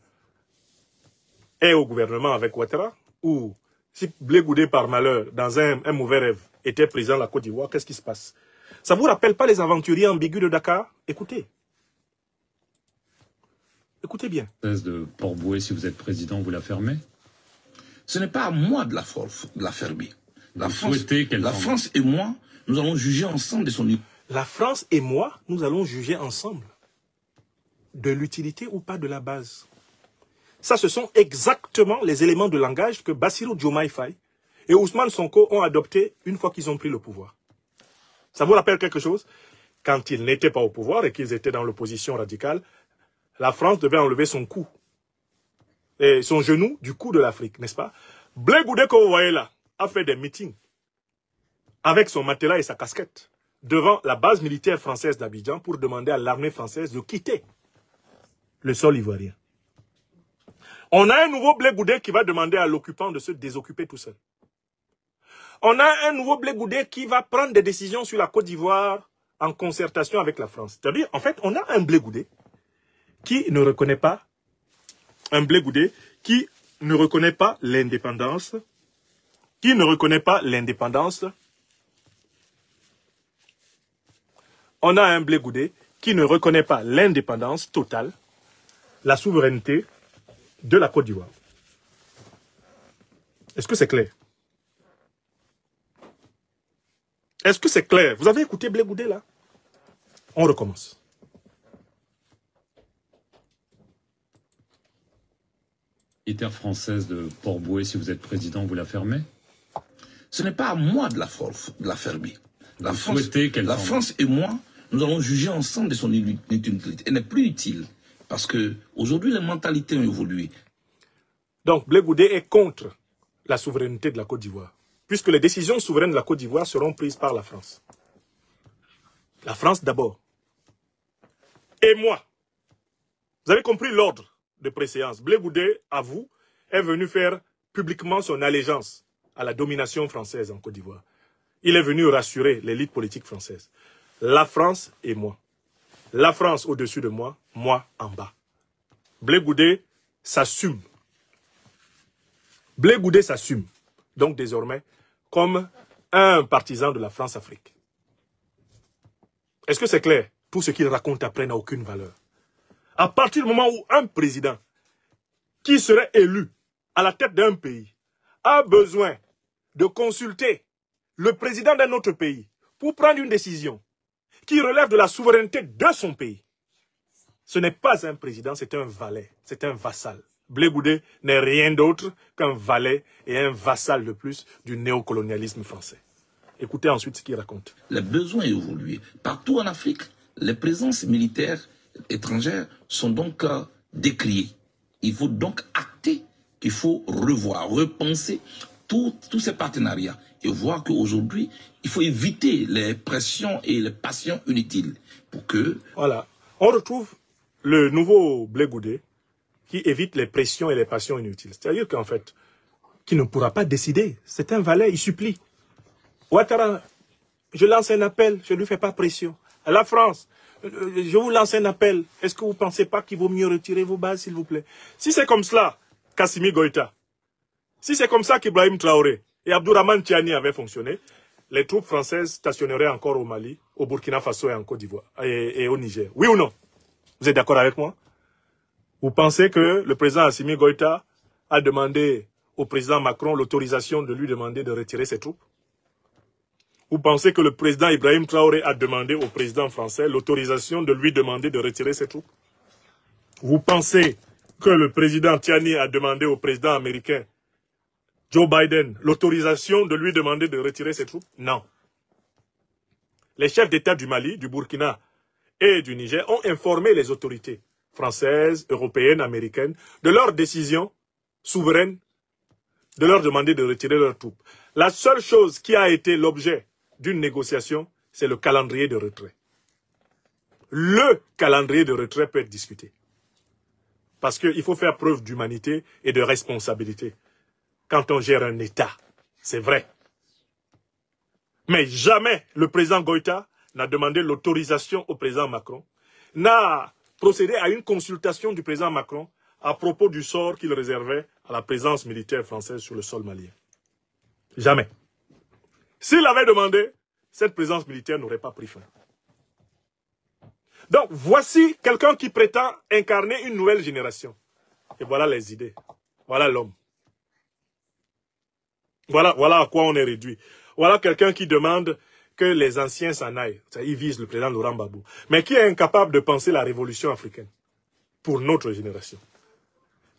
est au gouvernement avec Ouattara, ou si Blé Goudé, par malheur, dans un mauvais rêve, était président de la Côte d'Ivoire, qu'est-ce qui se passe? Ça ne vous rappelle pas les aventuriers ambigus de Dakar? Écoutez. Écoutez bien. De Port-Bouët, si vous êtes président, vous la fermez? Ce n'est pas à moi de la fermer. La France et moi, nous allons juger ensemble de son... La France et moi, nous allons juger ensemble de l'utilité ou pas de la base. Ça, ce sont exactement les éléments de langage que Bassirou Diomaye Faye et Ousmane Sonko ont adoptés une fois qu'ils ont pris le pouvoir. Ça vous rappelle quelque chose? Quand ils n'étaient pas au pouvoir et qu'ils étaient dans l'opposition radicale, la France devait enlever son cou. Et son genou du cou de l'Afrique, n'est-ce pas? Blé Goudé, que vous voyez là, a fait des meetings avec son matelas et sa casquette devant la base militaire française d'Abidjan pour demander à l'armée française de quitter le sol ivoirien. On a un nouveau Blé Goudé qui va demander à l'occupant de se désoccuper tout seul. On a un nouveau Blé Goudé qui va prendre des décisions sur la Côte d'Ivoire en concertation avec la France. C'est-à-dire, en fait, on a un Blé Goudé qui ne reconnaît pas l'indépendance, On a un Blé Goudé qui ne reconnaît pas l'indépendance totale, la souveraineté de la Côte d'Ivoire. Est-ce que c'est clair? Est-ce que c'est clair? Vous avez écouté Blé Goudé là? On recommence. Militaire française de Port-Bouët, si vous êtes président, vous la fermez? Ce n'est pas à moi de la fermer. La France et moi, nous allons juger ensemble de son utilité. Elle n'est plus utile. Parce que aujourd'hui, les mentalités ont évolué. Donc, Blé Goudé est contre la souveraineté de la Côte d'Ivoire, puisque les décisions souveraines de la Côte d'Ivoire seront prises par la France. La France d'abord. Et moi. Vous avez compris l'ordre de préséance. Blé Goudé, à vous, est venu faire publiquement son allégeance à la domination française en Côte d'Ivoire. Il est venu rassurer l'élite politique française. La France et moi. La France au-dessus de moi, moi en bas. Blé Goudé s'assume. Blé Goudé s'assume. Donc désormais, comme un partisan de la France-Afrique. Est-ce que c'est clair? Tout ce qu'il raconte après n'a aucune valeur. À partir du moment où un président qui serait élu à la tête d'un pays a besoin de consulter le président d'un autre pays pour prendre une décision qui relève de la souveraineté de son pays, ce n'est pas un président, c'est un valet, c'est un vassal. Blé Goudé n'est rien d'autre qu'un valet et un vassal de plus du néocolonialisme français. Écoutez ensuite ce qu'il raconte. Les besoins évoluent. Partout en Afrique, les présences militaires étrangères sont donc décriées. Il faut donc acter qu'il faut revoir, repenser tous ces partenariats et voir qu'aujourd'hui, il faut éviter les pressions et les passions inutiles pour que... Voilà. On retrouve le nouveau Blé Goudé qui évite les pressions et les passions inutiles. C'est-à-dire qu'en fait, qui ne pourra pas décider. C'est un valet, il supplie. Ouattara, je lance un appel, je ne lui fais pas pression. À la France, je vous lance un appel. Est-ce que vous ne pensez pas qu'il vaut mieux retirer vos bases, s'il vous plaît? Si c'est comme cela, Kassimi Goïta, si c'est comme ça qu'Ibrahim Traoré et Abdourahmane Tiani avaient fonctionné, les troupes françaises stationneraient encore au Mali, au Burkina Faso et en Côte d'Ivoire, et au Niger. Oui ou non? Vous êtes d'accord avec moi? Vous pensez que le président Assimi Goïta a demandé au président Macron l'autorisation de lui demander de retirer ses troupes? Vous pensez que le président Ibrahim Traoré a demandé au président français l'autorisation de lui demander de retirer ses troupes? Vous pensez que le président Tiani a demandé au président américain Joe Biden l'autorisation de lui demander de retirer ses troupes? Non. Les chefs d'État du Mali, du Burkina et du Niger ont informé les autorités françaises, européennes, américaines de leur décision souveraine de leur demander de retirer leurs troupes. La seule chose qui a été l'objet d'une négociation, c'est le calendrier de retrait. Le calendrier de retrait peut être discuté. Parce qu'il faut faire preuve d'humanité et de responsabilité quand on gère un État. C'est vrai. Mais jamais le président Goïta n'a demandé l'autorisation au président Macron, n'a procédé à une consultation du président Macron à propos du sort qu'il réservait à la présence militaire française sur le sol malien. Jamais. S'il avait demandé, cette présence militaire n'aurait pas pris fin. Donc, voici quelqu'un qui prétend incarner une nouvelle génération. Et voilà les idées. Voilà l'homme. Voilà à quoi on est réduit. Voilà quelqu'un qui demande que les anciens s'en aillent. Il vise le président Laurent Gbagbo. Mais qui est incapable de penser la révolution africaine pour notre génération.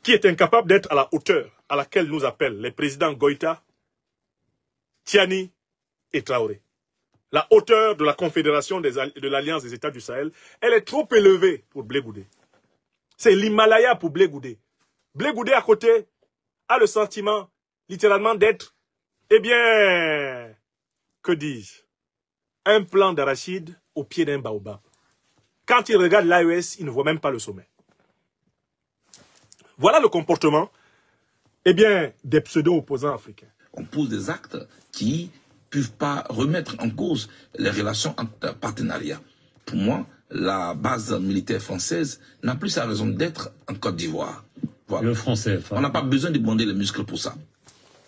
Qui est incapable d'être à la hauteur à laquelle nous appellent les présidents Goïta, Tiani et Traoré. La hauteur de la confédération de l'Alliance des États du Sahel, elle est trop élevée pour Blé Goudé. C'est l'Himalaya pour Blé Goudé. Blé Goudé à côté a le sentiment littéralement d'être, eh bien, que dis-je, un plant d'arachide au pied d'un baobab. Quand il regarde l'AES, il ne voit même pas le sommet. Voilà le comportement, eh bien, des pseudo-opposants africains. On pose des actes qui ne peuvent pas remettre en cause les relations entre partenariats. Pour moi, la base militaire française n'a plus sa raison d'être en Côte d'Ivoire. Voilà. Le franc CFA. On n'a pas besoin de bander les muscles pour ça.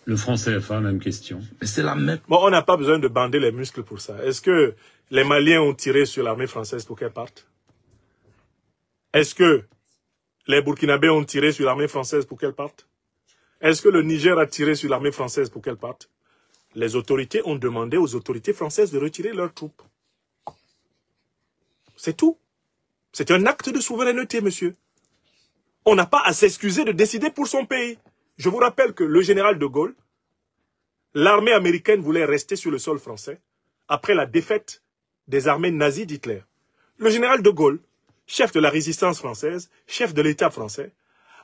Le franc CFA, même question. Mais c'est la même. Bon, on n'a pas besoin de bander les muscles pour ça. Est-ce que les Maliens ont tiré sur l'armée française pour qu'elle parte? Est-ce que les Burkinabés ont tiré sur l'armée française pour qu'elle parte? Est-ce que le Niger a tiré sur l'armée française pour qu'elle parte? Les autorités ont demandé aux autorités françaises de retirer leurs troupes. C'est tout. C'est un acte de souveraineté, monsieur. On n'a pas à s'excuser de décider pour son pays. Je vous rappelle que le général de Gaulle, l'armée américaine voulait rester sur le sol français après la défaite des armées nazies d'Hitler. Le général de Gaulle, chef de la résistance française, chef de l'État français,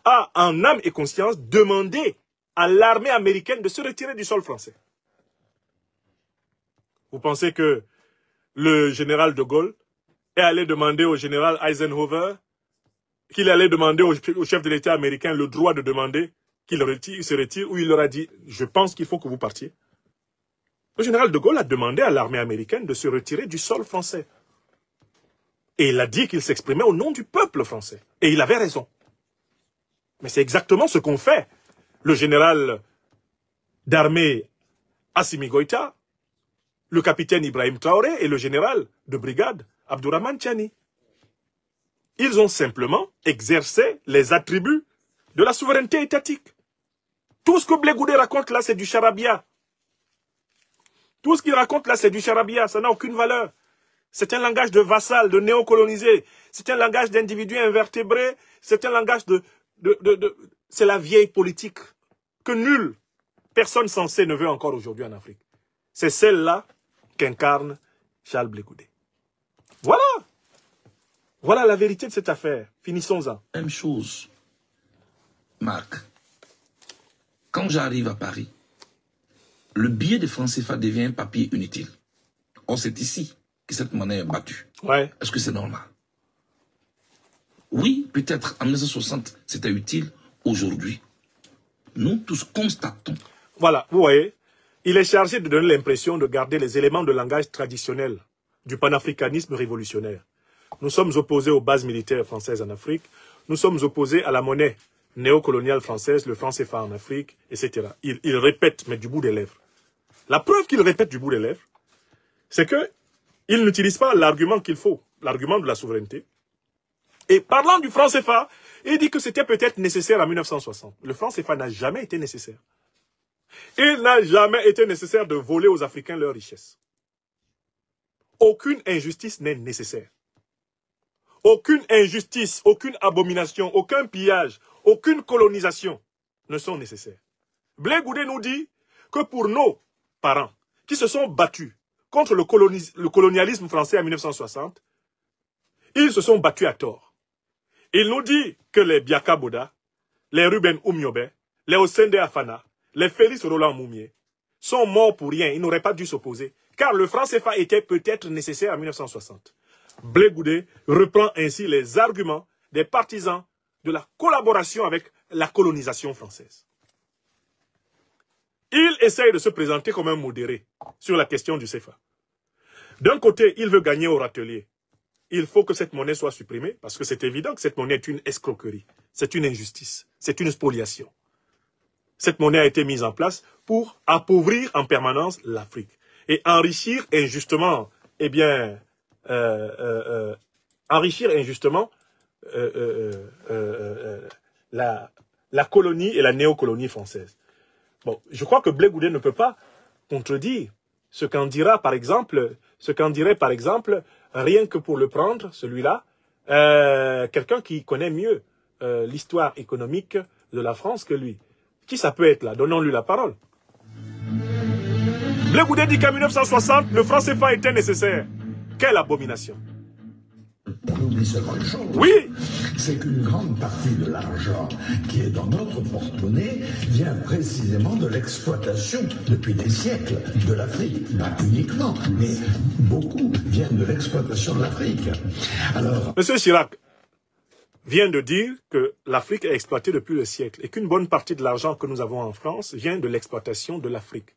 a en âme et conscience demandé à l'armée américaine de se retirer du sol français. Vous pensez que le général de Gaulle est allé demander au général Eisenhower qu'il allait demander au chef de l'État américain le droit de demander qu'il se retire, ou il leur a dit « Je pense qu'il faut que vous partiez ». Le général de Gaulle a demandé à l'armée américaine de se retirer du sol français. Et il a dit qu'il s'exprimait au nom du peuple français. Et il avait raison. Mais c'est exactement ce qu'ont fait le général d'armée Assimi Goïta, le capitaine Ibrahim Traoré et le général de brigade Abdourahmane Tiani. Ils ont simplement exercé les attributs de la souveraineté étatique. Tout ce que Blé Goudé raconte là, c'est du charabia. Tout ce qu'il raconte là, c'est du charabia. Ça n'a aucune valeur. C'est un langage de vassal, de néocolonisé. C'est un langage d'individus invertébrés. C'est un langage c'est la vieille politique que nulle personne sensée ne veut encore aujourd'hui en Afrique. C'est celle-là qu'incarne Charles Blé Goudé. Voilà. Voilà la vérité de cette affaire. Finissons-en. Même chose. Marc, quand j'arrive à Paris, le billet de franc CFA devient un papier inutile. Or, c'est ici que cette monnaie est battue. Ouais. Est-ce que c'est normal? Oui, peut-être en 1960, c'était utile. Aujourd'hui, nous tous constatons. Voilà, vous voyez, il est chargé de donner l'impression de garder les éléments de langage traditionnels du panafricanisme révolutionnaire. Nous sommes opposés aux bases militaires françaises en Afrique. Nous sommes opposés à la monnaie néocoloniale française, le franc CFA en Afrique, etc. Il répète, mais du bout des lèvres. La preuve qu'il répète du bout des lèvres, c'est qu'il n'utilise pas l'argument qu'il faut, l'argument de la souveraineté. Et parlant du franc CFA, il dit que c'était peut-être nécessaire en 1960. Le franc CFA n'a jamais été nécessaire. Il n'a jamais été nécessaire de voler aux Africains leurs richesses. Aucune injustice n'est nécessaire. Aucune injustice, aucune abomination, aucun pillage, aucune colonisation ne sont nécessaires. Blé Goudé nous dit que pour nos parents qui se sont battus contre le colonialisme français en 1960, ils se sont battus à tort. Il nous dit que les Biaka Boda, les Ruben Oumiobe, les Osende Afana, les Félix Roland Moumier sont morts pour rien. Ils n'auraient pas dû s'opposer. Car le franc CFA était peut-être nécessaire en 1960. Blé Goudé reprend ainsi les arguments des partisans de la collaboration avec la colonisation française. Il essaye de se présenter comme un modéré sur la question du CFA. D'un côté, il veut gagner au râtelier. Il faut que cette monnaie soit supprimée, parce que c'est évident que cette monnaie est une escroquerie, c'est une injustice, c'est une spoliation. Cette monnaie a été mise en place pour appauvrir en permanence l'Afrique et enrichir injustement, la colonie et la néocolonie française. Bon, je crois que Blé Goudé ne peut pas contredire ce qu'en dira par exemple, rien que pour le prendre, celui-là, quelqu'un qui connaît mieux l'histoire économique de la France que lui. Qui ça peut être là? Donnons-lui la parole. Blé Goudé dit qu'en 1960, le franc CFA était nécessaire. Quelle abomination! On oublie seulement une chose. Oui! C'est qu'une grande partie de l'argent qui est dans notre porte-monnaie vient précisément de l'exploitation depuis des siècles de l'Afrique. Pas uniquement, mais beaucoup viennent de l'exploitation de l'Afrique. Alors, Monsieur Chirac vient de dire que l'Afrique est exploitée depuis le siècle et qu'une bonne partie de l'argent que nous avons en France vient de l'exploitation de l'Afrique.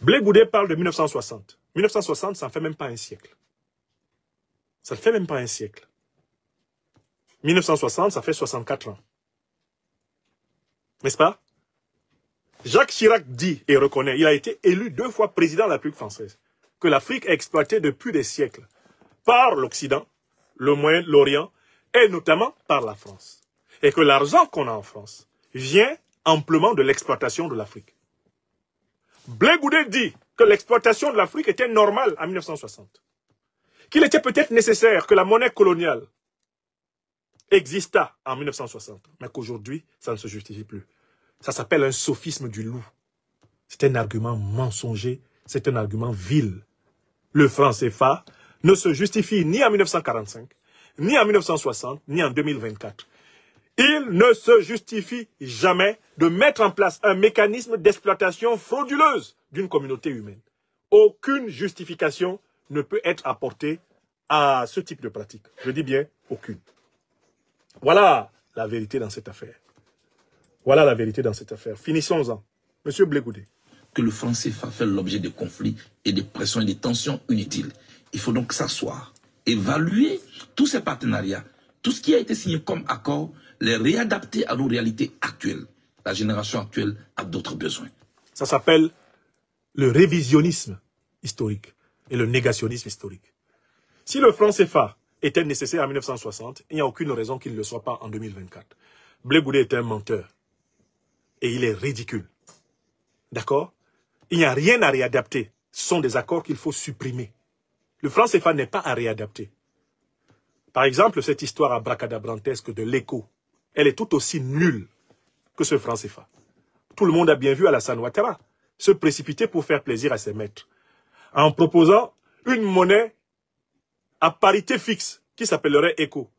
Blé Goudé parle de 1960. 1960, ça ne fait même pas un siècle. Ça ne fait même pas un siècle. 1960, ça fait 64 ans. N'est-ce pas? Jacques Chirac dit et reconnaît, il a été élu 2 fois président de la République française, que l'Afrique est exploitée depuis des siècles par l'Occident, le Moyen-Orient et notamment par la France. Et que l'argent qu'on a en France vient amplement de l'exploitation de l'Afrique. Blé Goudé dit que l'exploitation de l'Afrique était normale en 1960. Qu'il était peut-être nécessaire que la monnaie coloniale exista en 1960, mais qu'aujourd'hui, ça ne se justifie plus. Ça s'appelle un sophisme du loup. C'est un argument mensonger, c'est un argument vil. Le franc CFA ne se justifie ni en 1945, ni en 1960, ni en 2024. Il ne se justifie jamais de mettre en place un mécanisme d'exploitation frauduleuse d'une communauté humaine. Aucune justification ne peut être apportée à ce type de pratique. Je dis bien aucune. Voilà la vérité dans cette affaire. Voilà la vérité dans cette affaire. Finissons-en. Monsieur Blé Goudé. Que le franc CFA fait l'objet de conflits et de pressions et de tensions inutiles. Il faut donc s'asseoir, évaluer tous ces partenariats, tout ce qui a été signé comme accord, les réadapter à nos réalités actuelles. La génération actuelle a d'autres besoins. Ça s'appelle le révisionnisme historique et le négationnisme historique. Si le franc CFA était nécessaire en 1960, il n'y a aucune raison qu'il ne le soit pas en 2024. Blé Goudé est un menteur. Et il est ridicule. D'accord? Il n'y a rien à réadapter. Ce sont des accords qu'il faut supprimer. Le franc CFA n'est pas à réadapter. Par exemple, cette histoire abracadabrantesque de l'écho, elle est tout aussi nulle que ce franc CFA. Tout le monde a bien vu Alassane Ouattara se précipiter pour faire plaisir à ses maîtres, en proposant une monnaie à parité fixe qui s'appellerait ECO,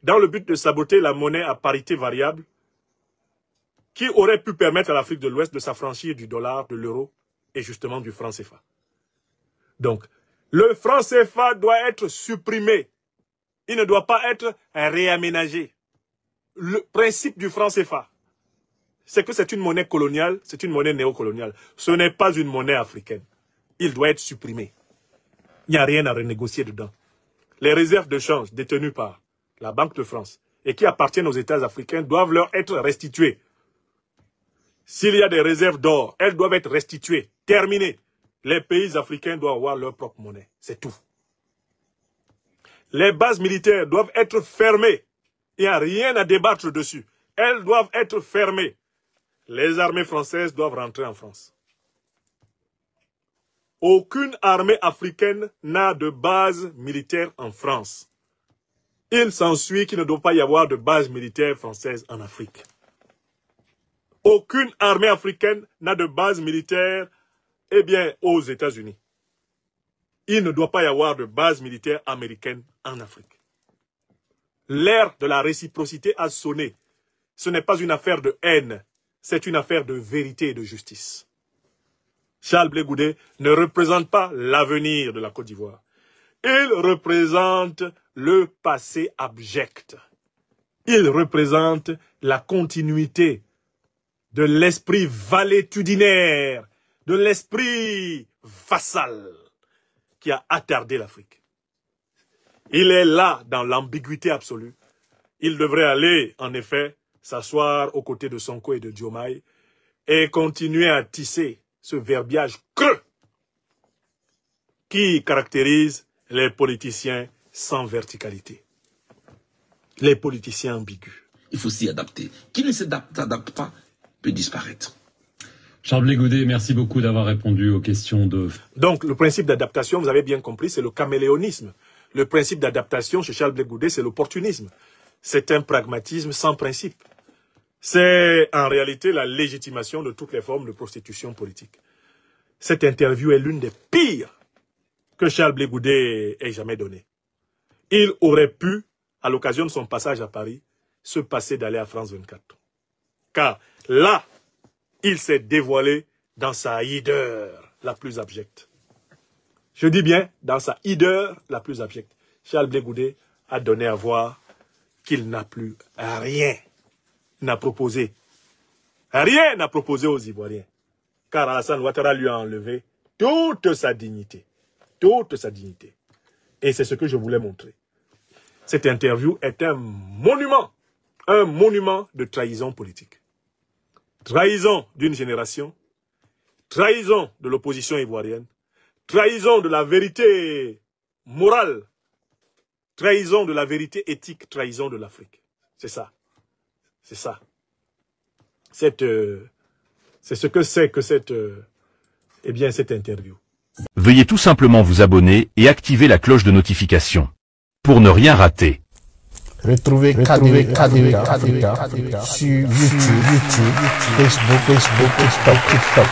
dans le but de saboter la monnaie à parité variable qui aurait pu permettre à l'Afrique de l'Ouest de s'affranchir du dollar, de l'euro et justement du franc CFA. Donc, le franc CFA doit être supprimé. Il ne doit pas être réaménagé. Le principe du franc CFA, c'est que c'est une monnaie coloniale, c'est une monnaie néocoloniale. Ce n'est pas une monnaie africaine. Il doit être supprimé. Il n'y a rien à renégocier dedans. Les réserves de change détenues par la Banque de France et qui appartiennent aux États africains doivent leur être restituées. S'il y a des réserves d'or, elles doivent être restituées, terminées. Les pays africains doivent avoir leur propre monnaie. C'est tout. Les bases militaires doivent être fermées. Il n'y a rien à débattre dessus. Elles doivent être fermées. Les armées françaises doivent rentrer en France. Aucune armée africaine n'a de base militaire en France. Il s'ensuit qu'il ne doit pas y avoir de base militaire française en Afrique. Aucune armée africaine n'a de base militaire, aux États-Unis. Il ne doit pas y avoir de base militaire américaine en Afrique. L'ère de la réciprocité a sonné. Ce n'est pas une affaire de haine, c'est une affaire de vérité et de justice. Charles Blé Goudé ne représente pas l'avenir de la Côte d'Ivoire. Il représente le passé abject. Il représente la continuité de l'esprit valétudinaire, de l'esprit vassal qui a attardé l'Afrique. Il est là dans l'ambiguïté absolue. Il devrait aller, en effet, s'asseoir aux côtés de Sonko et de Diomaye et continuer à tisser ce verbiage creux qui caractérise les politiciens sans verticalité. Les politiciens ambigus. Il faut s'y adapter. Qui ne s'adapte pas peut disparaître. Charles Blé Goudé, merci beaucoup d'avoir répondu aux questions de... Donc, le principe d'adaptation, vous avez bien compris, c'est le caméléonisme. Le principe d'adaptation chez Charles Blé Goudé, c'est l'opportunisme. C'est un pragmatisme sans principe. C'est en réalité la légitimation de toutes les formes de prostitution politique. Cette interview est l'une des pires que Charles Blé Goudé ait jamais donnée. Il aurait pu, à l'occasion de son passage à Paris, se passer d'aller à France 24. Car là, il s'est dévoilé dans sa hideur la plus abjecte. Je dis bien, dans sa hideur la plus abjecte. Charles Blé Goudé a donné à voir qu'il n'a plus rien à proposer. Rien à proposer aux Ivoiriens. Car Alassane Ouattara lui a enlevé toute sa dignité. Toute sa dignité. Et c'est ce que je voulais montrer. Cette interview est un monument de trahison politique. Trahison d'une génération, trahison de l'opposition ivoirienne, trahison de la vérité morale, trahison de la vérité éthique, trahison de l'Afrique. C'est ça. C'est ça. C'est ce que c'est que cette interview. Veuillez tout simplement vous abonner et activer la cloche de notification pour ne rien rater. Retrouvez KDV Africa sur YouTube, Facebook, TikTok.